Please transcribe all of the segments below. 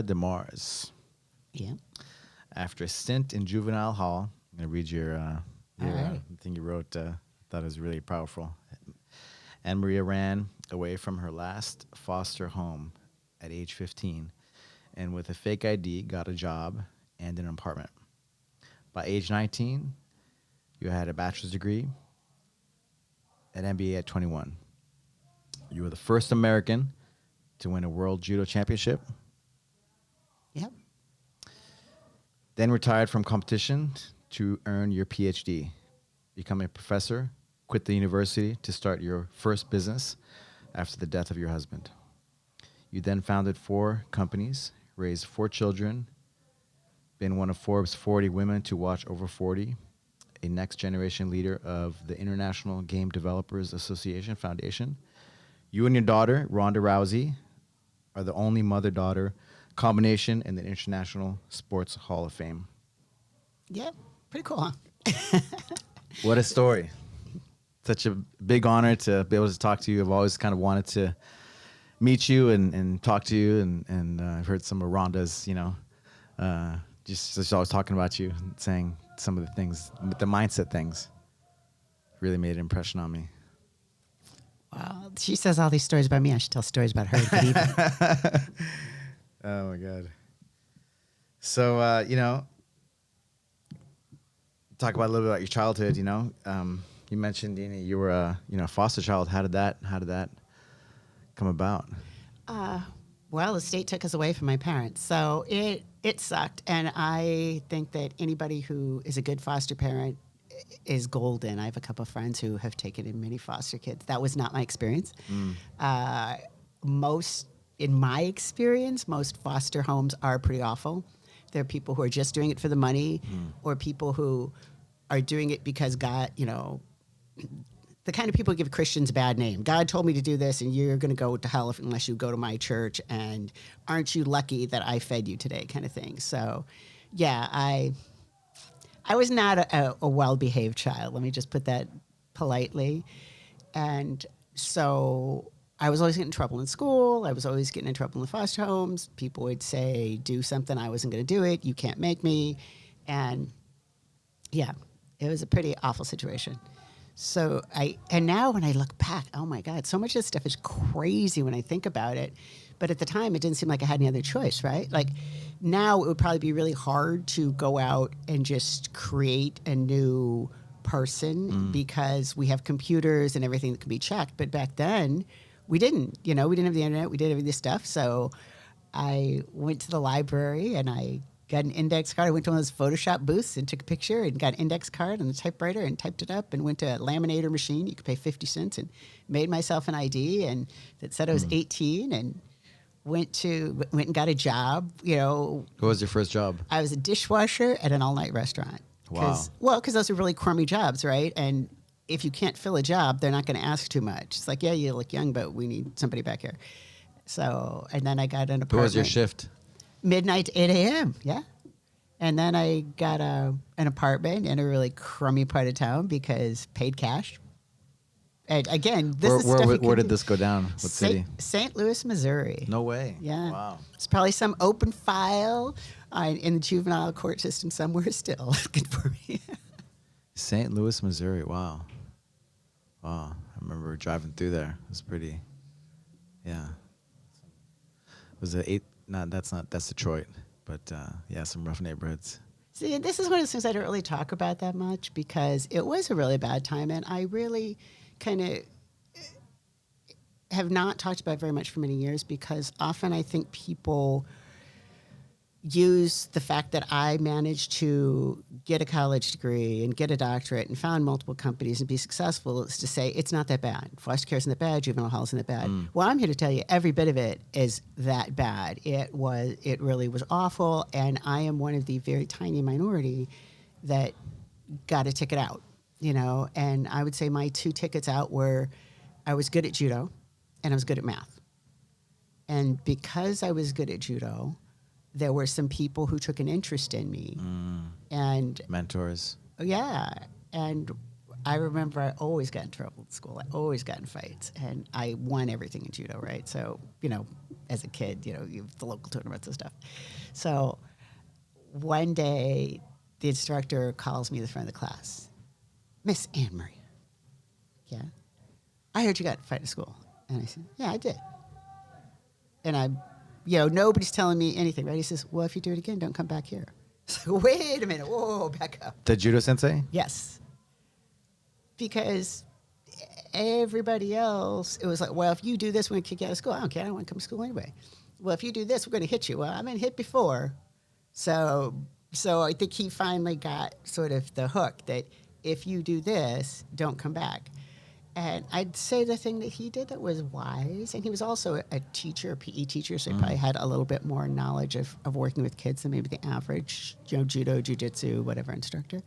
AnnMaria de Mars. Yeah. After a stint in juvenile hall, I'm going to read your thing you wrote. Thought it was really powerful. AnnMaria ran away from her last foster home at age 15 and with a fake ID got a job and an apartment. By age 19, you had a bachelor's degree, an MBA at 21. You were the first American to win a world judo championship. Yep. Then retired from competition to earn your PhD, become a professor, quit the university to start your first business after the death of your husband. You then founded 4 companies, raised 4 children, been one of Forbes 40 women to watch over 40, a next generation leader of the International Game Developers Association Foundation. You and your daughter, Ronda Rousey, are the only mother-daughter combination in the International Sports Hall of Fame. Yeah, pretty cool, huh? What a story. Such a big honor to be able to talk to you. I've always kind of wanted to meet you and talk to you, and I've heard some of Rhonda's, just always talking about you and saying some of the things, the mindset things really made an impression on me. Wow, she says all these stories about me. I should tell stories about her. Good evening. Oh, my God. So, talk about a little bit about your childhood, You mentioned you were a foster child. How did that come about? Well, the state took us away from my parents, so it sucked. And I think that anybody who is a good foster parent is golden. I have a couple of friends who have taken in many foster kids. That was not my experience. In my experience, most foster homes are pretty awful. There are people who are just doing it for the money, or people who are doing it because God, the kind of people who give Christians a bad name. God told me to do this, and you're going to go to hell unless you go to my church, and aren't you lucky that I fed you today, kind of thing. So, yeah, I was not a well-behaved child. Let me just put that politely. And so I was always getting in trouble in school. I was always getting in trouble in the foster homes. People would say, do something. I wasn't going to do it. You can't make me. And, yeah, it was a pretty awful situation. So and now when I look back, oh my God, so much of this stuff is crazy when I think about it. But at the time, it didn't seem like I had any other choice, right? Like now it would probably be really hard to go out and just create a new person because we have computers and everything that can be checked. But back then we didn't, we didn't have the internet. We didn't have this stuff. So I went to the library and I got an index card. I went to one of those Photoshop booths and took a picture and got an index card on the typewriter and typed it up and went to a laminator machine. You could pay 50 cents and made myself an ID and that said I was 18 and went and got a job, What was your first job? I was a dishwasher at an all-night restaurant. Wow. Because those are really crummy jobs, right? And if you can't fill a job, they're not going to ask too much. It's like, yeah, you look young, but we need somebody back here. So, and then I got an apartment. What was your shift? Midnight to 8 a.m., yeah. And then I got an apartment in a really crummy part of town because paid cash. And again, where did this go down? What city? St. Louis, Missouri. No way. Yeah. Wow. It's probably some open file in the juvenile court system somewhere still. Good for me. St. Louis, Missouri. Wow. I remember driving through there. It was pretty, yeah. Was it that's Detroit. But, some rough neighborhoods. See, this is one of those things I don't really talk about that much because it was a really bad time. And I really kind of have not talked about it very much for many years because often I think people use the fact that I managed to get a college degree and get a doctorate and found multiple companies and be successful is to say it's not that bad. Foster care isn't that bad. Juvenile hall isn't that bad. Well, I'm here to tell you every bit of it is that bad. It really was awful, and I am one of the very tiny minority that got a ticket out, and I would say my 2 tickets out were I was good at judo and I was good at math. And because I was good at judo, there were some people who took an interest in me. And mentors. Yeah. And I remember I always got in trouble at school. I always got in fights. And I won everything in judo, right? So, as a kid, the local tournaments and stuff. So one day, the instructor calls me in the front of the class. Miss AnnMaria. Yeah? I heard you got in a fight at school. And I said, yeah, I did. And nobody's telling me anything, right? He says, well, if you do it again, don't come back here. So wait a minute. Whoa, back up. The judo sensei? Yes. Because everybody else, it was like, well, if you do this, we're going to kick you out of school. I don't care. I don't want to come to school anyway. Well, if you do this, we're going to hit you. Well, I've been hit before. So I think he finally got sort of the hook that if you do this, don't come back. And I'd say the thing that he did that was wise, and he was also a teacher, a PE teacher, so he probably had a little bit more knowledge of working with kids than maybe the average, judo, jiu-jitsu, whatever instructor,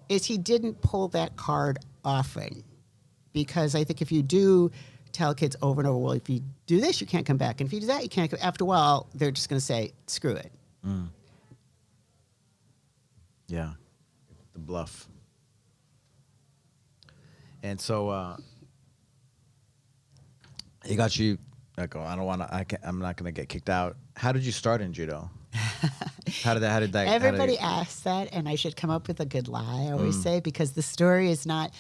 is he didn't pull that card often. Because I think if you do tell kids over and over, well, if you do this, you can't come back. And if you do that, you can't come. After a while, they're just going to say, screw it. Mm. Yeah. The bluff. And so it got you like, I'm not going to get kicked out. How did you start in judo? How did that Everybody asks that, and I should come up with a good lie, I always say, because the story is not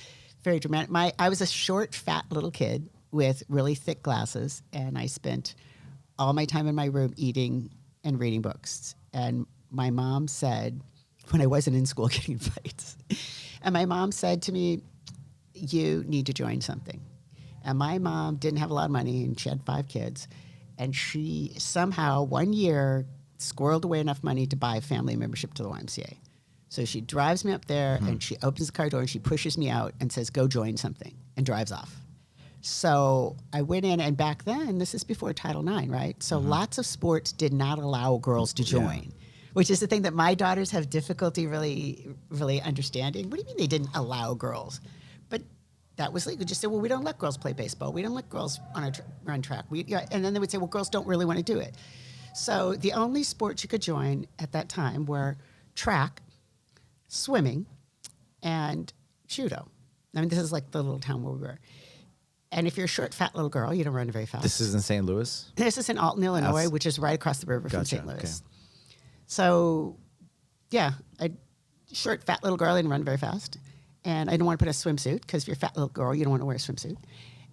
very dramatic. I was a short, fat little kid with really thick glasses, and I spent all my time in my room eating and reading books. And my mom said, when I wasn't in school getting in fights, and my mom said to me, you need to join something. And my mom didn't have a lot of money, and she had 5 kids. And she somehow, one year, squirreled away enough money to buy a family membership to the YMCA. So she drives me up there, and she opens the car door, and she pushes me out and says, go join something, and drives off. So I went in, and back then, this is before Title IX, right? So lots of sports did not allow girls to join. Which is the thing that my daughters have difficulty really, really understanding. What do you mean they didn't allow girls? But that was legal. Just say, well, we don't let girls play baseball. We don't let girls run track. And then they would say, well, girls don't really want to do it. So the only sports you could join at that time were track, swimming, and judo. I mean, this is like the little town where we were. And if you're a short, fat little girl, you don't run very fast. This is in St. Louis? This is in Alton, Illinois, which is right across the river from St. Louis. Okay. So, yeah, short, fat little girl, I didn't run very fast. And I didn't want to put a swimsuit, because if you're a fat little girl, you don't want to wear a swimsuit.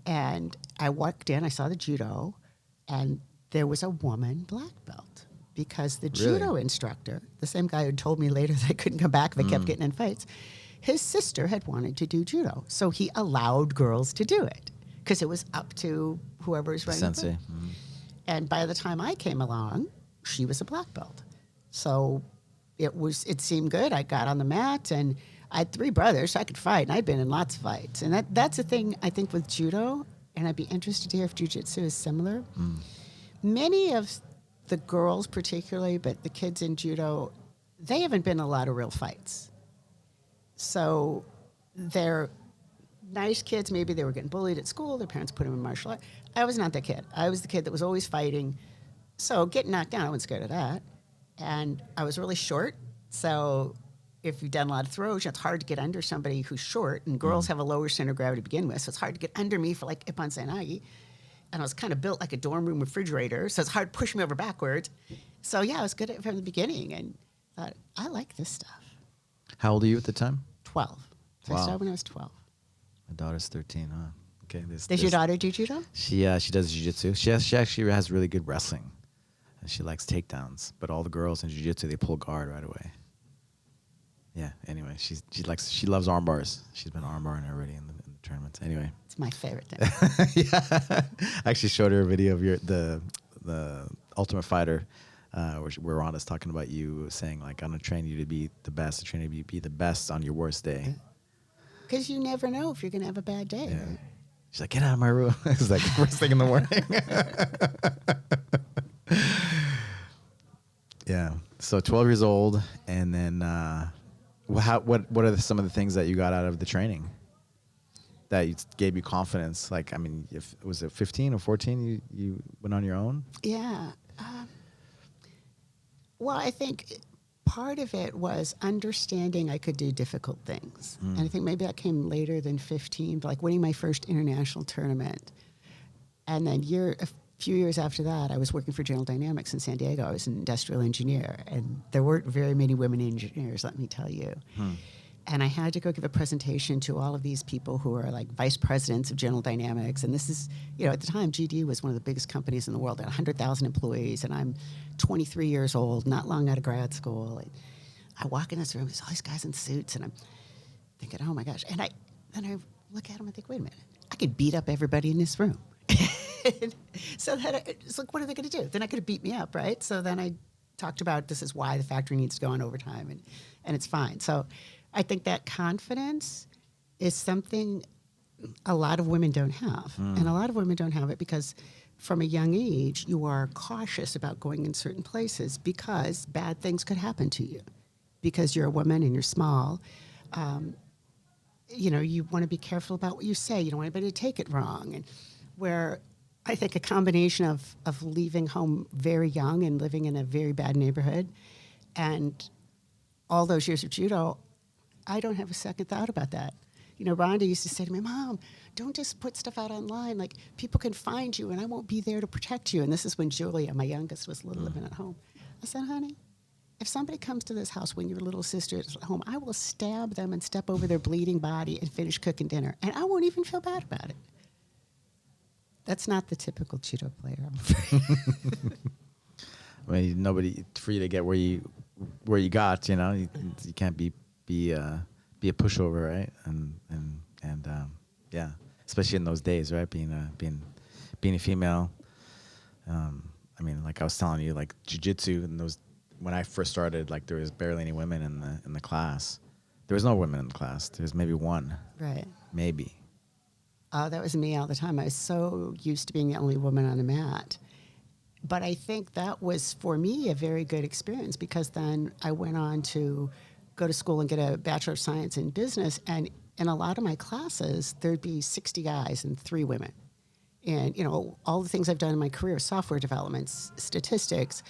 And I walked in, I saw the judo, and there was a woman black belt. Because the judo instructor, the same guy who told me later that I couldn't come back if I kept getting in fights, his sister had wanted to do judo. So he allowed girls to do it, because it was up to whoever was running Sensei. the fight. And by the time I came along, she was a black belt. So it seemed good. I got on the mat, and I had 3 brothers, so I could fight, and I'd been in lots of fights. And that's the thing, I think, with judo, and I'd be interested to hear if jiu-jitsu is similar. Many of the girls particularly, but the kids in judo, they haven't been in a lot of real fights. So they're nice kids. Maybe they were getting bullied at school. Their parents put them in martial art. I was not that kid. I was the kid that was always fighting. So getting knocked down, I wasn't scared of that. And I was really short, so if you've done a lot of throws, it's hard to get under somebody who's short, and girls have a lower center of gravity to begin with, so it's hard to get under me for like Ippon Sanagi. And I was kind of built like a dorm room refrigerator, so it's hard to push me over backwards. So yeah, I was good at it from the beginning, and thought, I like this stuff. How old are you at the time? 12. So I started when I was 12. My daughter's 13, huh? Okay. Does your daughter do judo? She does jiu-jitsu. She actually has really good wrestling. And she likes takedowns, but all the girls in jiu-jitsu, they pull guard right away. Yeah. Anyway, she loves arm bars. She's been arm barring already in the tournaments. Anyway, it's my favorite thing. Yeah, I actually showed her a video of the Ultimate Fighter, where Ronda's talking about you saying like, I'm gonna train you to be the best. I'm training you to be the best on your worst day. Because you never know if you're gonna have a bad day. Yeah. She's like, get out of my room. It's like first thing in the morning. Yeah. So 12 years old, and then what are some of the things that you got out of the training that gave you confidence? Like, I mean, was it 15 or 14 you went on your own? Yeah. Well, I think part of it was understanding I could do difficult things. And I think maybe that came later than 15, but like winning my first international tournament. And then few years after that, I was working for General Dynamics in San Diego. I was an industrial engineer, and there weren't very many women engineers, let me tell you. And I had to go give a presentation to all of these people who are like vice presidents of General Dynamics. And this is, at the time, GD was one of the biggest companies in the world. They had 100,000 employees, and I'm 23 years old, not long out of grad school. And I walk in this room, there's all these guys in suits, and I'm thinking, oh my gosh. And then I look at them and think, wait a minute, I could beat up everybody in this room. So then it's like, what are they going to do? Then I could have beat me up, right? So then I talked about this is why the factory needs to go on overtime, and it's fine. So I think that confidence is something a lot of women don't have. And a lot of women don't have it because from a young age, you are cautious about going in certain places because bad things could happen to you. Because you're a woman and you're small, you want to be careful about what you say. You don't want anybody to take it wrong. And where I think a combination of leaving home very young and living in a very bad neighborhood and all those years of judo, I don't have a second thought about that. Rhonda used to say to me, Mom, don't just put stuff out online. Like, people can find you, and I won't be there to protect you. And this is when Julia, my youngest, was living at home. I said, honey, if somebody comes to this house when your little sister is at home, I will stab them and step over their bleeding body and finish cooking dinner. And I won't even feel bad about it. That's not the typical judo player, I'm afraid. I mean, nobody, for you to get where you got, you can't be a pushover, right? And yeah, especially in those days, right? Being a female. I mean, like I was telling you, like jiu-jitsu and those, when I first started, like there was barely any women in the class. There was no women in the class. There was maybe one. Right. Maybe. Oh, that was me all the time. I was so used to being the only woman on the mat. But I think that was, for me, a very good experience because then I went on to go to school and get a Bachelor of Science in Business. And in a lot of my classes, there'd be 60 guys and 3 women. And, all the things I've done in my career, software development, statistics,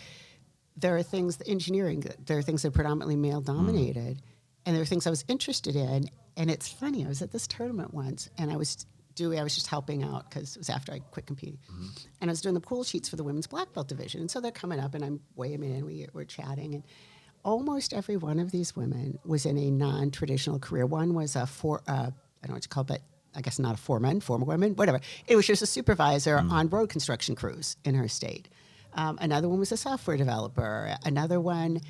there are things, engineering, there are things that are predominantly male-dominated. And there are things I was interested in. And it's funny, I was at this tournament once, and I was just helping out because it was after I quit competing. And I was doing the pool sheets for the women's black belt division. And so they're coming up, and I'm weighing them in, we're chatting. And almost every one of these women was in a non-traditional career. One was I don't know what you call it, but I guess not a foreman, former women, whatever. It was just a supervisor on road construction crews in her state. Another one was a software developer. Another one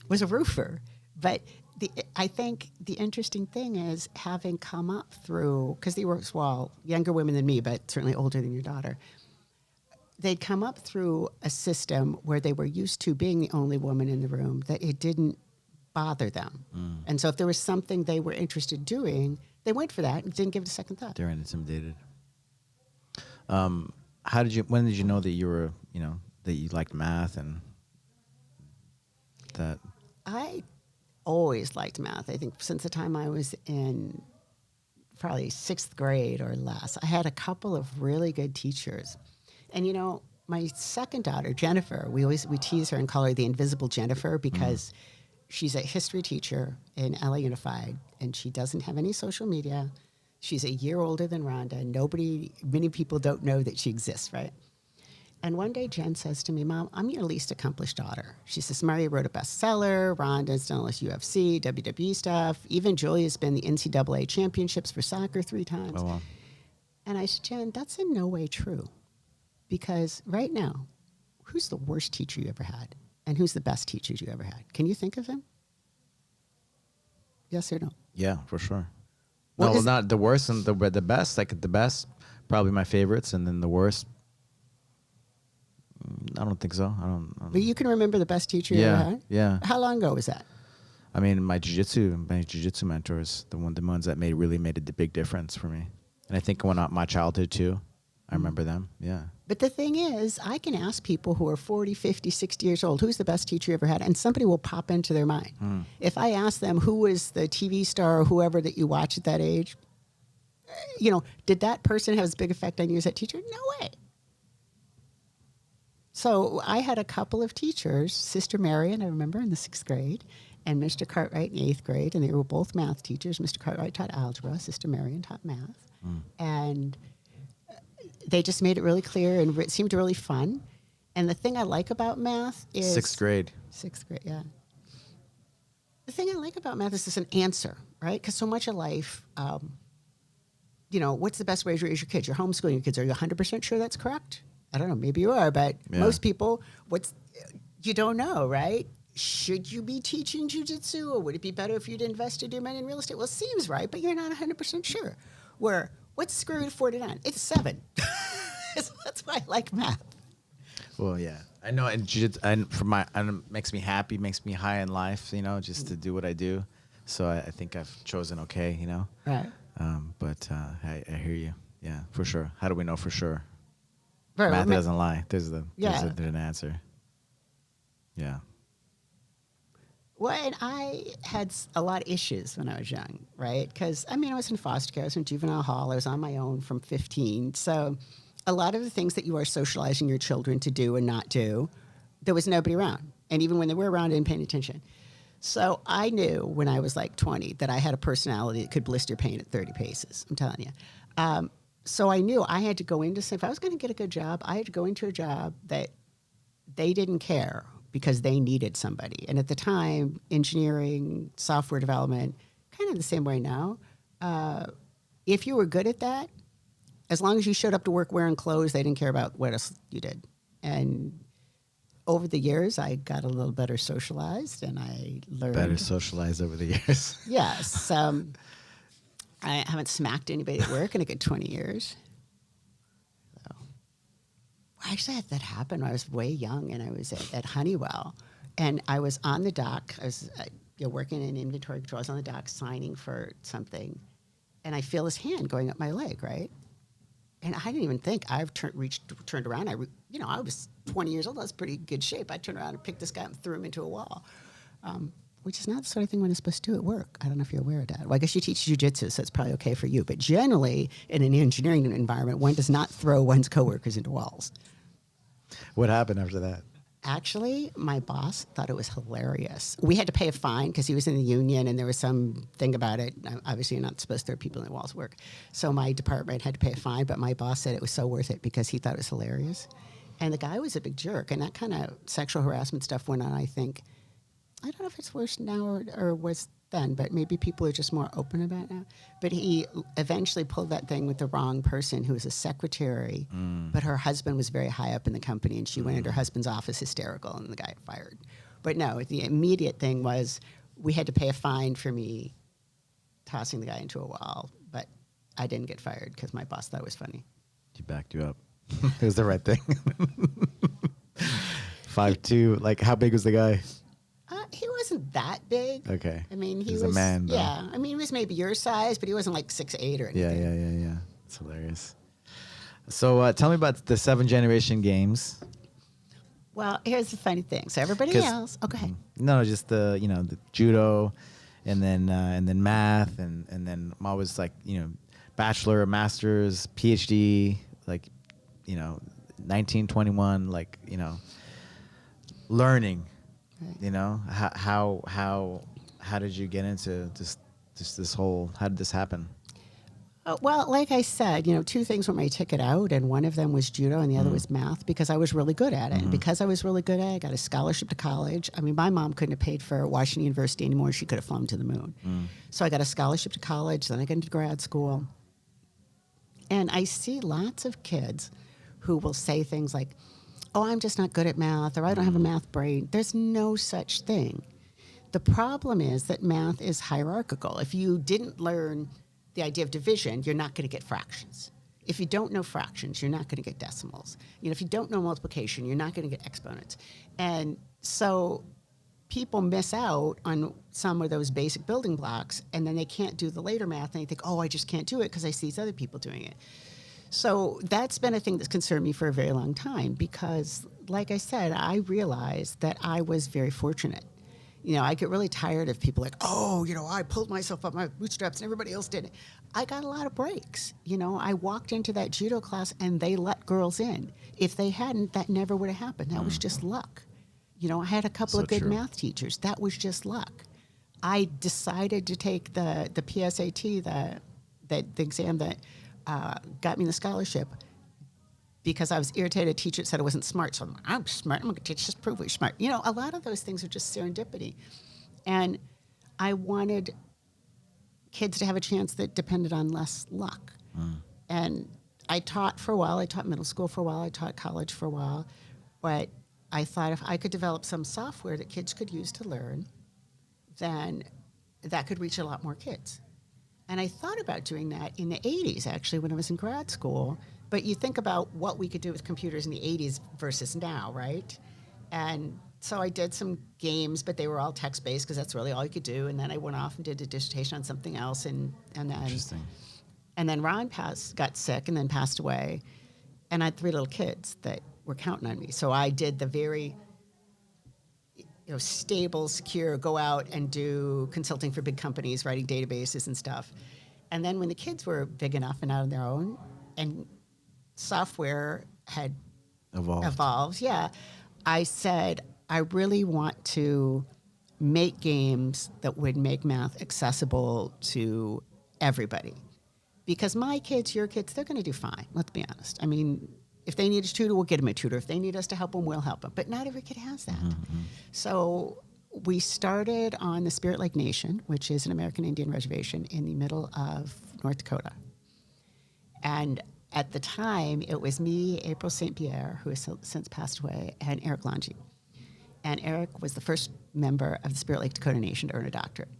was a roofer. But I think the interesting thing is having come up through, because they were, younger women than me, but certainly older than your daughter, they'd come up through a system where they were used to being the only woman in the room, that it didn't bother them. And so if there was something they were interested in doing, they went for that and didn't give it a second thought. They're intimidated. When did you know that you were, that you liked math and that? I always liked math. I think since the time I was in probably 6th grade or less, I had a couple of really good teachers. And, my second daughter, Jennifer, we tease her and call her the invisible Jennifer because she's a history teacher in LA Unified, and she doesn't have any social media. She's a year older than Rhonda. Many people don't know that she exists, right? And one day Jen says to me, Mom, I'm your least accomplished daughter. She says, Maria wrote a bestseller. Rhonda's done all this UFC, WWE stuff. Even Julia's been the NCAA championships for soccer 3 times. Oh, wow. And I said, Jen, that's in no way true. Because right now, who's the worst teacher you ever had? And who's the best teacher you ever had? Can you think of them? Yes or no? Yeah, for sure. Well, not the worst and the best. Like the best, probably my favorites, and then the worst. I don't think so. I don't. But you can remember the best teacher you ever had? Yeah. How long ago was that? I mean, my jiu-jitsu mentors, the ones that really made a big difference for me. And I think when my childhood too, I remember them. Yeah. But the thing is, I can ask people who are 40, 50, 60 years old, who's the best teacher you ever had? And somebody will pop into their mind. If I ask them who was the TV star or whoever that you watched at that age, did that person have as big effect on you as that teacher? No way. So I had a couple of teachers, Sister Marion, I remember, in the 6th grade, and Mr. Cartwright in the 8th grade, and they were both math teachers. Mr. Cartwright taught algebra, Sister Marion taught math. And they just made it really clear and it seemed really fun. And the thing I like about math is... Sixth grade. Sixth grade, yeah. The thing I like about math is it's an answer, right? Because so much of life, you know, what's the best way to raise your kids? You're homeschooling your kids. Are you 100% sure that's correct? I don't know. Maybe you are, but most people, you don't know, right? Should you be teaching jiu-jitsu, or would it be better if you'd invested your money in real estate? Well, it seems right, but you're not 100% sure. What's square root of 49? It's 7. That's why I like math. Well, yeah, I know, and it makes me happy, makes me high in life, you know, just to do what I do. So I think I've chosen okay, you know. Right. But I hear you. Yeah, for sure. How do we know for sure? Right, Math doesn't lie. There's an answer. Yeah. Well, and I had a lot of issues when I was young, right? Because, I mean, I was in foster care, I was in juvenile hall, I was on my own from 15. So a lot of the things that you are socializing your children to do and not do, there was nobody around. And even when they were around, I didn't pay any attention. So I knew when I was like 20 that I had a personality that could blister pain at 30 paces, I'm telling you. So I knew I had to go into, if I was going to get a good job, I had to go into a job that they didn't care because they needed somebody. And at the time, engineering, software development, kind of the same way now. If you were good at that, as long as you showed up to work wearing clothes, they didn't care about what else you did. And over the years, I got a little better socialized, and I learned... Better socialized over the years. Yes. I haven't smacked anybody at work in a good 20 years. Actually, that happened when I was way young, and I was at Honeywell, and I was on the dock. I was working in inventory control. I was on the dock signing for something, and I feel his hand going up my leg, right? And I didn't even think. I've turned around. I was 20 years old. I was pretty good shape. I turned around and picked this guy up and threw him into a wall, which is not the sort of thing one is supposed to do at work. I don't know if you're aware of that. Well, I guess you teach jiu-jitsu, so it's probably okay for you. But generally, in an engineering environment, one does not throw one's coworkers into walls. What happened after that? Actually, my boss thought it was hilarious. We had to pay a fine because he was in the union, and there was some thing about it. Obviously, you're not supposed to throw people in the walls at work. So my department had to pay a fine, but my boss said it was so worth it because he thought it was hilarious. And the guy was a big jerk, and that kind of sexual harassment stuff went on, I think. I don't know if it's worse now or was then, but maybe people are just more open about it now. But he eventually pulled that thing with the wrong person who was a secretary, but her husband was very high up in the company, and she went into her husband's office hysterical, and the guy fired. But no, the immediate thing was we had to pay a fine for me tossing the guy into a wall, but I didn't get fired because my boss thought it was funny. He backed you up. It was the right thing. 5'2", like how big was the guy? He wasn't that big. Okay. I mean, he was a man, though. Yeah. I mean, he was maybe your size, but he wasn't like 6'8" or anything. Yeah. It's hilarious. So tell me about the 7 Generation Games. Well, here's the funny thing. So everybody else, go ahead. No, just the judo, and then math, and then I'm always like bachelor, master's, PhD, like 1921, like learning. Right. How did you get into this whole? How did this happen? Well, like I said, 2 things were my ticket out, and one of them was judo, and the other was math because I was really good at it. And because I was really good at it, I got a scholarship to college. I mean, my mom couldn't have paid for Washington University anymore. She could have flown to the moon. So I got a scholarship to college. Then I got into grad school, and I see lots of kids who will say things like, "Oh, I'm just not good at math," or "I don't have a math brain." There's no such thing. The problem is that math is hierarchical. If you didn't learn the idea of division, you're not going to get fractions. If you don't know fractions, you're not going to get decimals. If you don't know multiplication, you're not going to get exponents. And so people miss out on some of those basic building blocks, and then they can't do the later math, and they think, "Oh, I just can't do it because I see these other people doing it." So that's been a thing that's concerned me for a very long time because, like I said, I realized that I was very fortunate. I get really tired of people like, "Oh, I pulled myself up my bootstraps and everybody else did it." I got a lot of breaks. I walked into that judo class and they let girls in. If they hadn't, that never would have happened. That was just luck. I had a couple of good math teachers. That was just luck. I decided to take the PSAT, the exam that got me the scholarship, because I was irritated. A teacher said I wasn't smart. So I'm smart. I'm going to teach, just prove we're smart. You know, a lot of those things are just serendipity. And I wanted kids to have a chance that depended on less luck. And I taught for a while. I taught middle school for a while. I taught college for a while. But I thought if I could develop some software that kids could use to learn, then that could reach a lot more kids. And I thought about doing that in the 80s, actually, when I was in grad school. But you think about what we could do with computers in the 80s versus now, right? And so I did some games, but they were all text-based because that's really all you could do. And then I went off and did a dissertation on something else. And then, Interesting. and then Ron got sick and then passed away. And I had 3 little kids that were counting on me. So I did the very stable, secure, go out and do consulting for big companies, writing databases and stuff. And then when the kids were big enough and out on their own, and software had evolved, I said, I really want to make games that would make math accessible to everybody. Because my kids, your kids, they're going to do fine, let's be honest. I mean, if they need a tutor, we'll get them a tutor. If they need us to help them, we'll help them. But not every kid has that. So we started on the Spirit Lake Nation, which is an American Indian reservation in the middle of North Dakota. And at the time, it was me, April St. Pierre, who has since passed away, and Eric Lange. And Eric was the first member of the Spirit Lake Dakota Nation to earn a doctorate.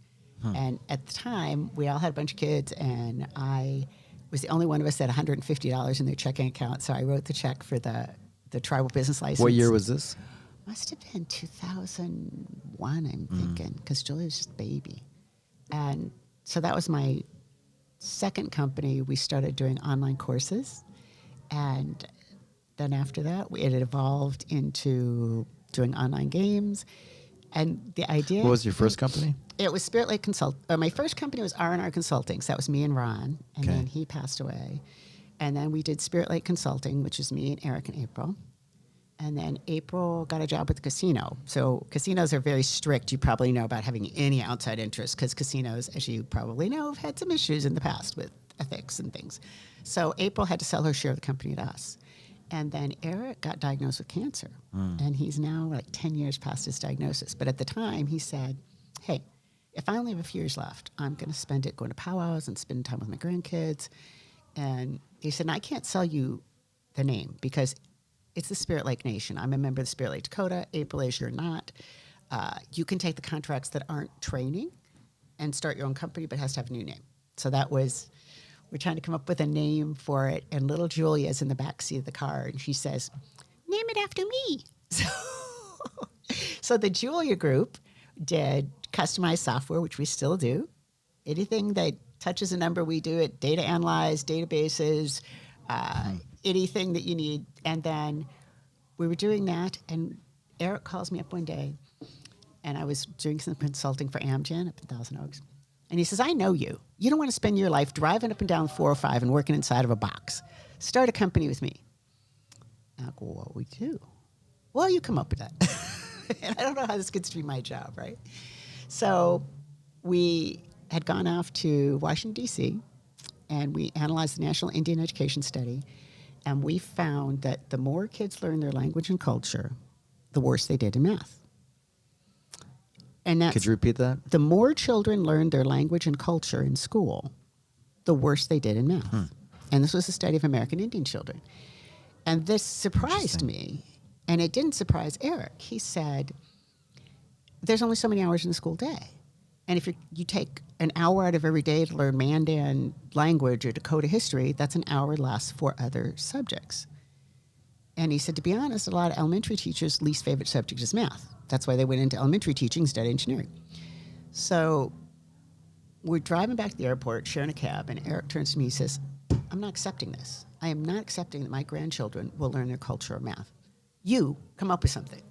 And at the time, we all had a bunch of kids, and I was the only one of us that had $150 in their checking account. So I wrote the check for the tribal business license. What year was this? Must have been 2001, I'm thinking, because Julia was just a baby. And so that was my second company. We started doing online courses. And then after that, it had evolved into doing online games. And the idea... What was your first company? It was Spirit Lake Consult. My first company was R&R Consulting. So that was me and Ron. And Okay. then he passed away. And then we did Spirit Lake Consulting, which is me and Eric and April. And then April got a job with the casino. So casinos are very strict. You probably know about having any outside interest because casinos, as you probably know, have had some issues in the past with ethics and things. So April had to sell her share of the company to us. And then Eric got diagnosed with cancer. And he's now like 10 years past his diagnosis. But at the time, he said, hey, if I only have a few years left, I'm going to spend it going to powwows and spending time with my grandkids. And he said, I can't sell you the name because it's the Spirit Lake Nation. I'm a member of the Spirit Lake Dakota. April is, you're not. You can take the contracts that aren't training and start your own company, but it has to have a new name. So that was, we're trying to come up with a name for it. And little Julia's in the back seat of the car, and she says, name it after me. So the Julia Group did customized software, which we still do. Anything that touches a number, we do it. Data analyze, databases, anything that you need. And then we were doing that, and Eric calls me up one day, and I was doing some consulting for Amgen up in Thousand Oaks. And he says, I know you. You don't want to spend your life driving up and down 405 and working inside of a box. Start a company with me. And I go, what we do? Well, you come up with that. And I don't know how this gets to be my job, right? So we had gone off to Washington, D.C., and we analyzed the National Indian Education Study, and we found that the more kids learned their language and culture, the worse they did in math. And that's, Could you repeat that? the more children learned their language and culture in school, the worse they did in math. And this was a study of American Indian children. And this surprised me, and it didn't surprise Eric. He said, there's only so many hours in a school day. And if you take an hour out of every day to learn Mandan language or Dakota history, that's an hour less for other subjects. And he said, to be honest, a lot of elementary teachers' least favorite subject is math. That's why they went into elementary teaching instead of engineering. So we're driving back to the airport, sharing a cab, and Eric turns to me and says, I'm not accepting this. I am not accepting that my grandchildren will learn their culture of math. You come up with something.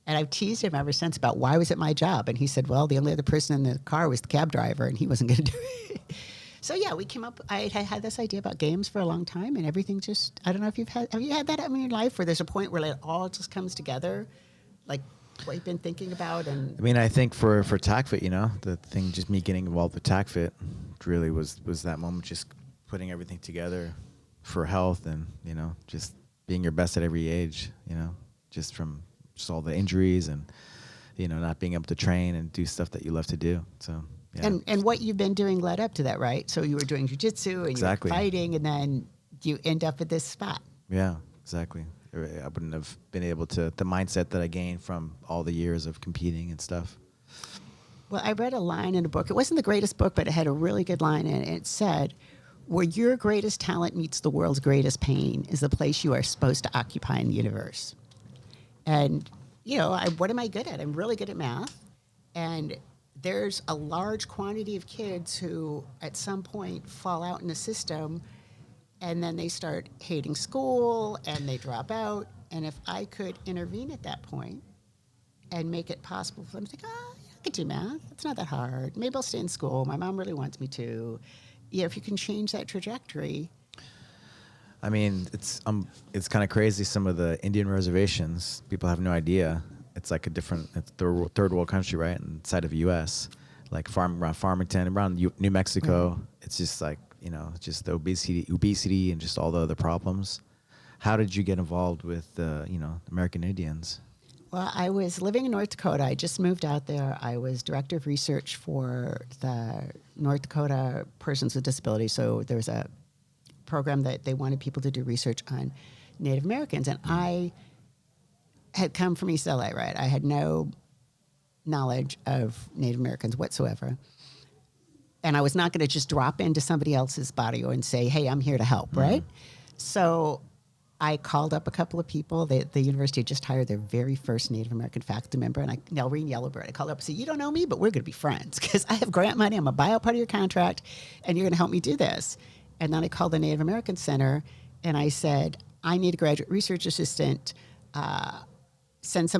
And I've teased him ever since about why was it my job? And he said, well, the only other person in the car was the cab driver, and he wasn't going to do it. So, yeah, we came up. I had this idea about games for a long time, and everything just, I don't know if have you had that in your life where there's a point where it all just comes together, like what you've been thinking about? And I mean, I think for TACFIT, the thing, just me getting involved with TACFIT really was that moment, just putting everything together for health and, just being your best at every age, just from just all the injuries and, not being able to train and do stuff that you love to do. So, yeah. And what you've been doing led up to that, right? So you were doing jiu-jitsu and Exactly. you were fighting, and then you end up at this spot. Yeah, exactly. I wouldn't have been able to, the mindset that I gained from all the years of competing and stuff. Well, I read a line in a book. It wasn't the greatest book, but it had a really good line in it. It said, where your greatest talent meets the world's greatest pain is the place you are supposed to occupy in the universe. And, what am I good at? I'm really good at math. And there's a large quantity of kids who at some point fall out in the system, and then they start hating school and they drop out. And if I could intervene at that point and make it possible for them to think, I could do math. It's not that hard. Maybe I'll stay in school. My mom really wants me to. Yeah, if you can change that trajectory. I mean, it's kind of crazy. Some of the Indian reservations, people have no idea. It's like it's third world country, right? Inside of the U.S., like around Farmington, around New Mexico. Mm-hmm. It's just like, just the obesity and just all the other problems. How did you get involved with, American Indians? Well, I was living in North Dakota. I just moved out there. I was director of research for the North Dakota Persons with Disabilities. So there was a program that they wanted people to do research on Native Americans. And I had come from East LA, right? I had no knowledge of Native Americans whatsoever. And I was not going to just drop into somebody else's barrio and say, hey, I'm here to help, right? So I called up a couple of people. The university had just hired their very first Native American faculty member, Nelreen Yellowbird. I called up and said, you don't know me, but we're going to be friends because I have grant money. I'm going to buy out part of your contract, and you're going to help me do this. And then I called the Native American Center, and I said, I need a graduate research assistant. Send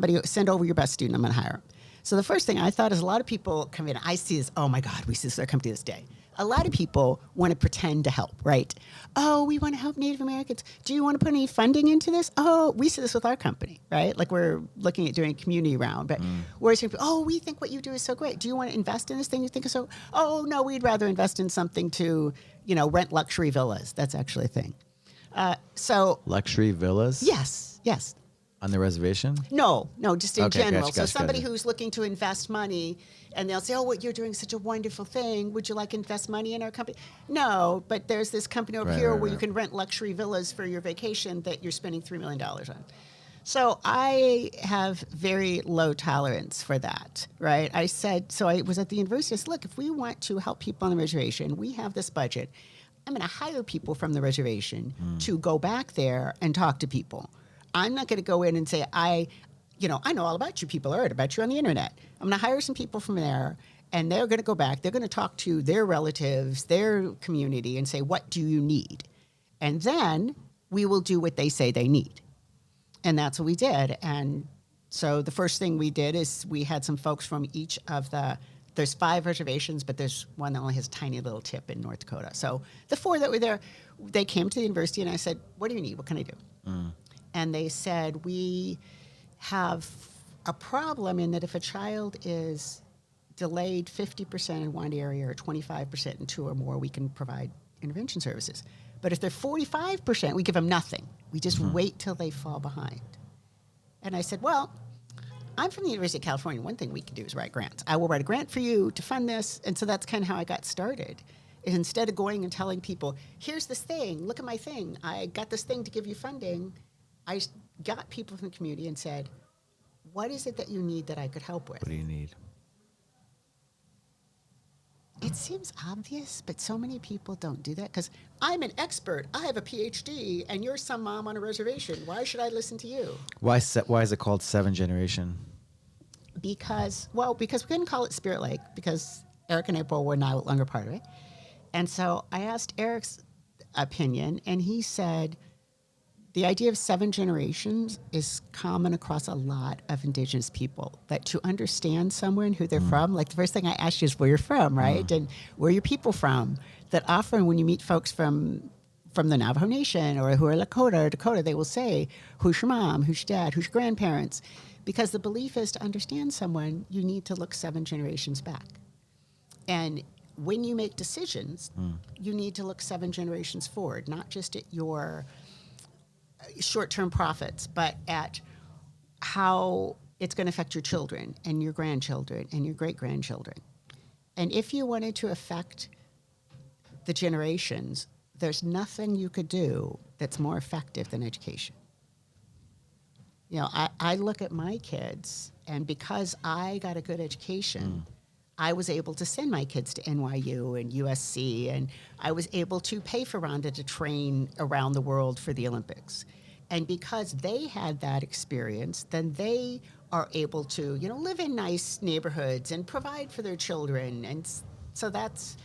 over your best student. I'm going to hire him. So the first thing I thought is a lot of people come in. I see this, oh, my God, we see this at our company this day. A lot of people want to pretend to help, right? Oh, we want to help Native Americans. Do you want to put any funding into this? Oh, we see this with our company, right? Like we're looking at doing a community round. But we're saying, oh, we think what you do is so great. Do you want to invest in this thing you think is so? Oh, no, we'd rather invest in something to, rent luxury villas. That's actually a thing. Luxury villas? Yes. On the reservation? No, just in general. Gotcha, somebody who's looking to invest money, and they'll say, oh, what you're doing is such a wonderful thing. Would you like to invest money in our company? No, but there's this company over here where you can rent luxury villas for your vacation that you're spending $3 million on. So I have very low tolerance for that, right? I was at the university. I said, look, if we want to help people on the reservation, we have this budget. I'm going to hire people from the reservation to go back there and talk to people. I'm not going to go in and say, I know all about you people. I heard about you on the internet. I'm going to hire some people from there, and they're going to go back. They're going to talk to their relatives, their community, and say, what do you need? And then we will do what they say they need. And that's what we did. And so the first thing we did is we had some folks from each of there's 5 reservations, but there's one that only has a tiny little tip in North Dakota. So the 4 that were there, they came to the university, and I said, what do you need? What can I do? And they said, we have a problem in that if a child is delayed 50% in one area or 25% in 2 or more, we can provide intervention services. But if they're 45%, we give them nothing. We just wait till they fall behind. And I said, well, I'm from the University of California. One thing we can do is write grants. I will write a grant for you to fund this. And so that's kind of how I got started. Instead of going and telling people, here's this thing, look at my thing. I got this thing to give you funding. I got people from the community and said, what is it that you need that I could help with? What do you need? It seems obvious, but so many people don't do that because I'm an expert. I have a PhD, and you're some mom on a reservation. Why should I listen to you? Why is it called 7th Generation? Because we couldn't call it Spirit Lake because Eric and April were no longer part of it. And so I asked Eric's opinion, and he said, the idea of 7 generations is common across a lot of Indigenous people, that to understand someone, who they're from, like the first thing I asked you is where you're from, right? And where are your people from? That often when you meet folks from the Navajo Nation or who are Lakota or Dakota, they will say, who's your mom, who's your dad, who's your grandparents? Because the belief is to understand someone, you need to look 7 generations back. And when you make decisions, you need to look 7 generations forward, not just at your short-term profits, but at how it's going to affect your children and your grandchildren and your great-grandchildren. And if you wanted to affect the generations, there's nothing you could do that's more effective than education. You know, I look at my kids, and because I got a good education, I was able to send my kids to NYU and USC, and I was able to pay for Rhonda to train around the world for the Olympics. And because they had that experience, then they are able to, you know, live in nice neighborhoods and provide for their children. And so that's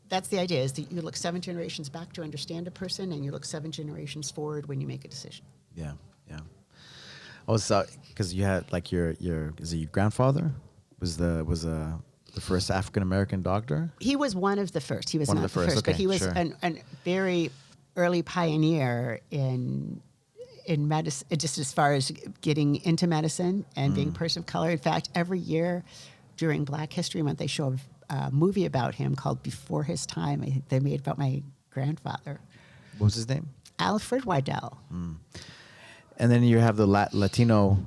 the idea, is that you look 7 generations back to understand a person, and you look 7 generations forward when you make a decision. Yeah, yeah. Also, because you had like your is it your grandfather was the first African American doctor? He was one of the first. He was One of not the first, but okay, he was sure. an very early pioneer in medicine, just as far as getting into medicine and being a person of color. In fact, every year during Black History Month, they show a movie about him called Before His Time. I think they made about my grandfather. What was his name? Alfred Waddell. And then you have the Latino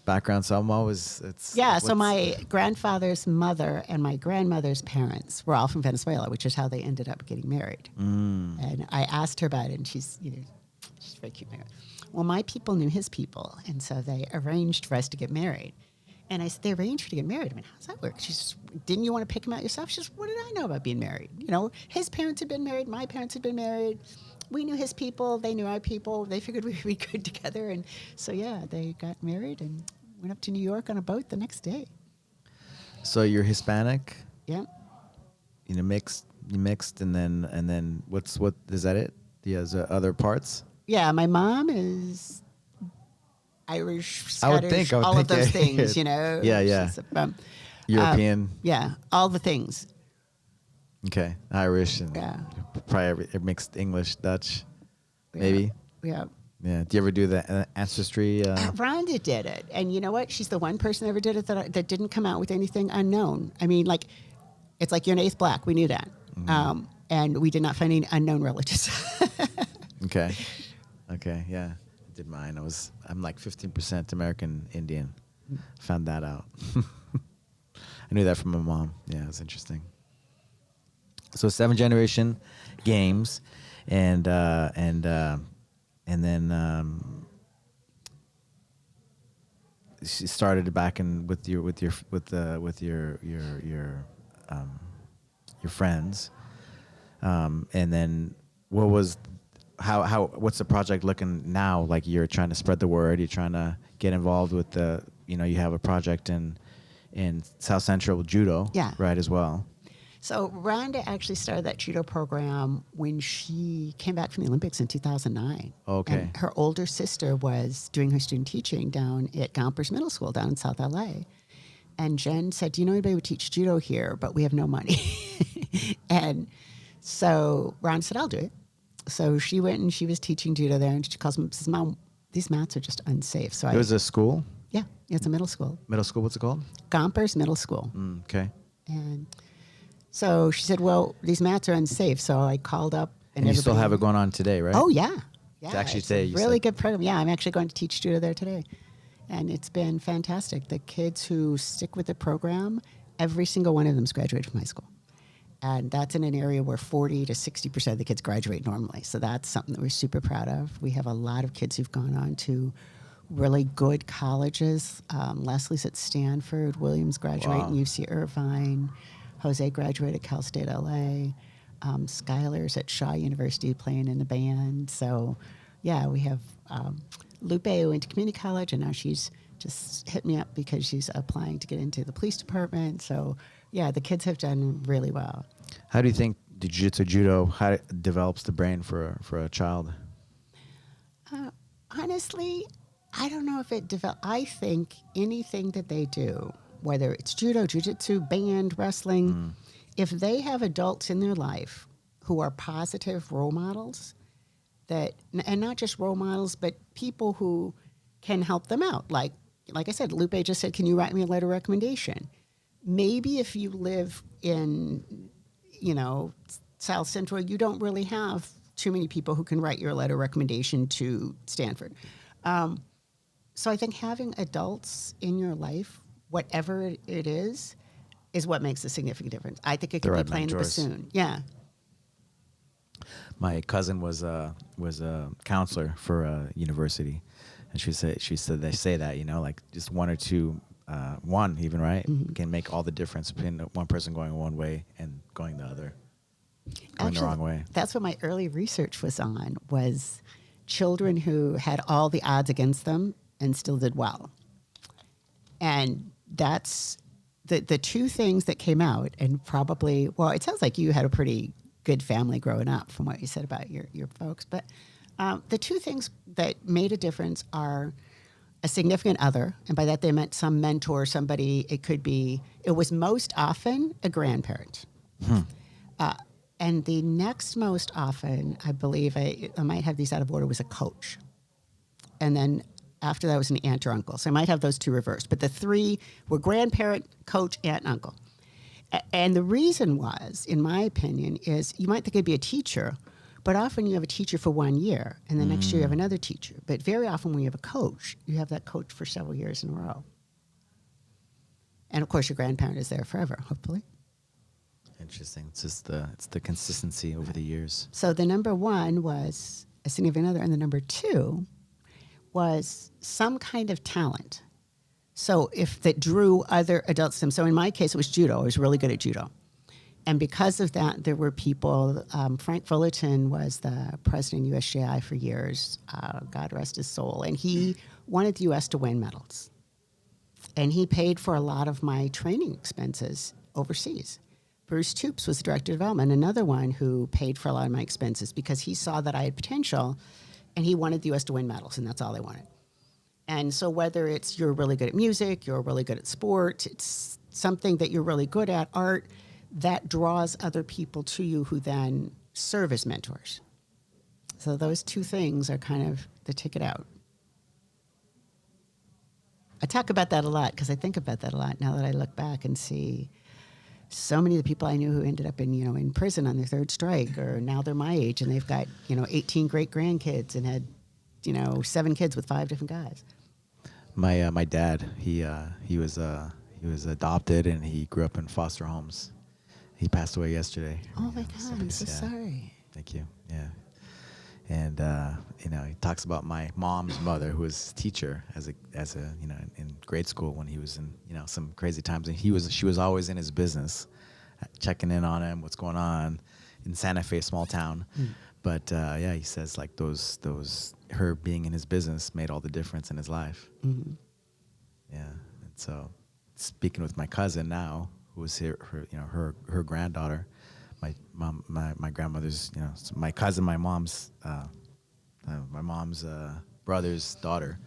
background. So I'm always So my grandfather's mother and my grandmother's parents were all from Venezuela, which is how they ended up getting married. And I asked her about it, and she's very cute. Well, my people knew his people, and so they arranged for us to get married. And I said, they arranged for you to get married. I mean, how does that work? She says, didn't you want to pick him out yourself? She says, what did I know about being married? You know, his parents had been married, my parents had been married. We knew his people, they knew our people. They figured we'd be good together. And so, yeah, they got married and went up to New York on a boat the next day. So you're Hispanic? Yeah. You mixed, and then what is that it? Is there other parts? Yeah, my mom is Irish, Scottish, I would think all of those yeah. things, you know. Yeah. She's, European. yeah, all the things. Okay, Irish and Yeah. probably mixed English, Dutch, Yeah. maybe. Yeah. Yeah. Do you ever do the ancestry? Rhonda did it, and you know what? She's the one person that ever did it that didn't come out with anything unknown. I mean, like, it's like you're an eighth black. We knew that, and we did not find any unknown relatives. Okay. Yeah. I did mine. I'm like 15% American Indian. Found that out. I knew that from my mom. Yeah, it was interesting. So 7 generation games, and then she started back in with your friends, and then what's the project looking now? Like, you're trying to spread the word, you're trying to get involved with you have a project in South Central Judo, Yeah. right, as well. So Rhonda actually started that judo program when she came back from the Olympics in 2009. Okay. And her older sister was doing her student teaching down at Gompers Middle School down in South LA. And Jen said, do you know anybody who would teach judo here? But we have no money. And so Rhonda said, I'll do it. So she went and she was teaching judo there. And she calls me and says, Mom, these mats are just unsafe. So It was a school? Yeah, it's a middle school. Middle school, what's it called? Gompers Middle School. Okay. And so she said, well, these mats are unsafe. So I called up. And you still have it going on today, right? Oh, yeah. Yeah, It's actually it's today, a you really said. good program. Yeah, I'm actually going to teach judo there today. And it's been fantastic. The kids who stick with the program, every single one of them's graduated from high school. And that's in an area where 40 to 60% of the kids graduate normally. So that's something that we're super proud of. We have a lot of kids who've gone on to really good colleges. Leslie's at Stanford. Williams graduated in UC Irvine. Jose graduated Cal State LA. Skylar's at Shaw University playing in the band. So, yeah, we have Lupe who went to community college, and now she's just hit me up because she's applying to get into the police department. So, yeah, the kids have done really well. How do you think the judo how it develops the brain for a child? Honestly, I don't know if it I think anything that they do, whether it's judo, jiu-jitsu, band, wrestling, if they have adults in their life who are positive role models, and not just role models, but people who can help them out. Like I said, Lupe just said, can you write me a letter of recommendation? Maybe if you live in, South Central, you don't really have too many people who can write you a letter of recommendation to Stanford. So I think having adults in your life, whatever it is what makes a significant difference. I think it could be playing the bassoon. Yeah. My cousin was a counselor for a university, and she said they say that, you know, like just one or two, one even, right, can make all the difference between one person going one way and going the other, going the wrong way. That's what my early research was on, was children who had all the odds against them and still did well. And that's the two things that came out, and probably, well, it sounds like you had a pretty good family growing up from what you said about your folks. But the two things that made a difference are a significant other, and by that they meant some mentor, somebody, it was most often a grandparent. And the next most often, I believe, I might have these out of order, was a coach. And then after that was an aunt or uncle. So I might have those two reversed. But the three were grandparent, coach, aunt, and uncle. And the reason was, in my opinion, is you might think it'd be a teacher, but often you have a teacher for 1 year, and the next year you have another teacher. But very often when you have a coach, you have that coach for several years in a row. And of course, your grandparent is there forever, hopefully. Interesting. It's just the consistency over the years. So the number one was a significant other, and the number two was some kind of talent. So if that drew other adults to them. So in my case, it was judo. I was really good at judo. And because of that, there were people, Frank Fullerton was the president of USJI for years, God rest his soul. And he wanted the U.S. to win medals. And he paid for a lot of my training expenses overseas. Bruce Toops was the director of development, another one who paid for a lot of my expenses because he saw that I had potential, and he wanted the U.S. to win medals, and that's all they wanted. And so whether it's you're really good at music, you're really good at sport, it's something that you're really good at, art, that draws other people to you who then serve as mentors. So those two things are kind of the ticket out. I talk about that a lot because I think about that a lot now that I look back and see so many of the people I knew who ended up in prison on their third strike, or now they're my age and they've got, 18 great grandkids and had, 7 kids with 5 different guys. My dad, he was adopted, and he grew up in foster homes. He passed away yesterday. Oh my God, I'm so sorry. Thank you. Yeah. And he talks about my mom's mother, who was a teacher as a in grade school when he was in some crazy times, and she was always in his business, checking in on him, what's going on in Santa Fe, small town. But he says like those her being in his business made all the difference in his life. Mm-hmm. Yeah. And so speaking with my cousin now, who was here, her granddaughter. My grandmother's, my cousin, my mom's brother's daughter.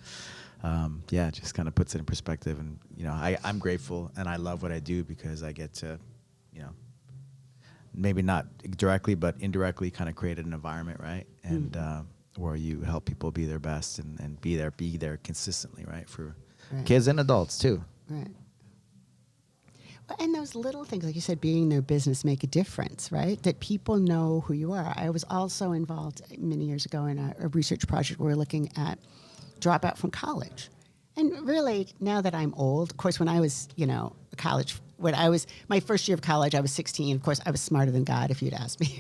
Just kind of puts it in perspective. And, I'm grateful and I love what I do because I get to, maybe not directly, but indirectly kind of create an environment, right? And where you help people be their best and be there consistently, right? For kids and adults too. Right. And those little things, like you said, being in their business make a difference, right? That people know who you are. I was also involved many years ago in a research project where we're looking at dropout from college. And really, now that I'm old, of course, when I was, my first year of college, I was 16. Of course, I was smarter than God, if you'd asked me.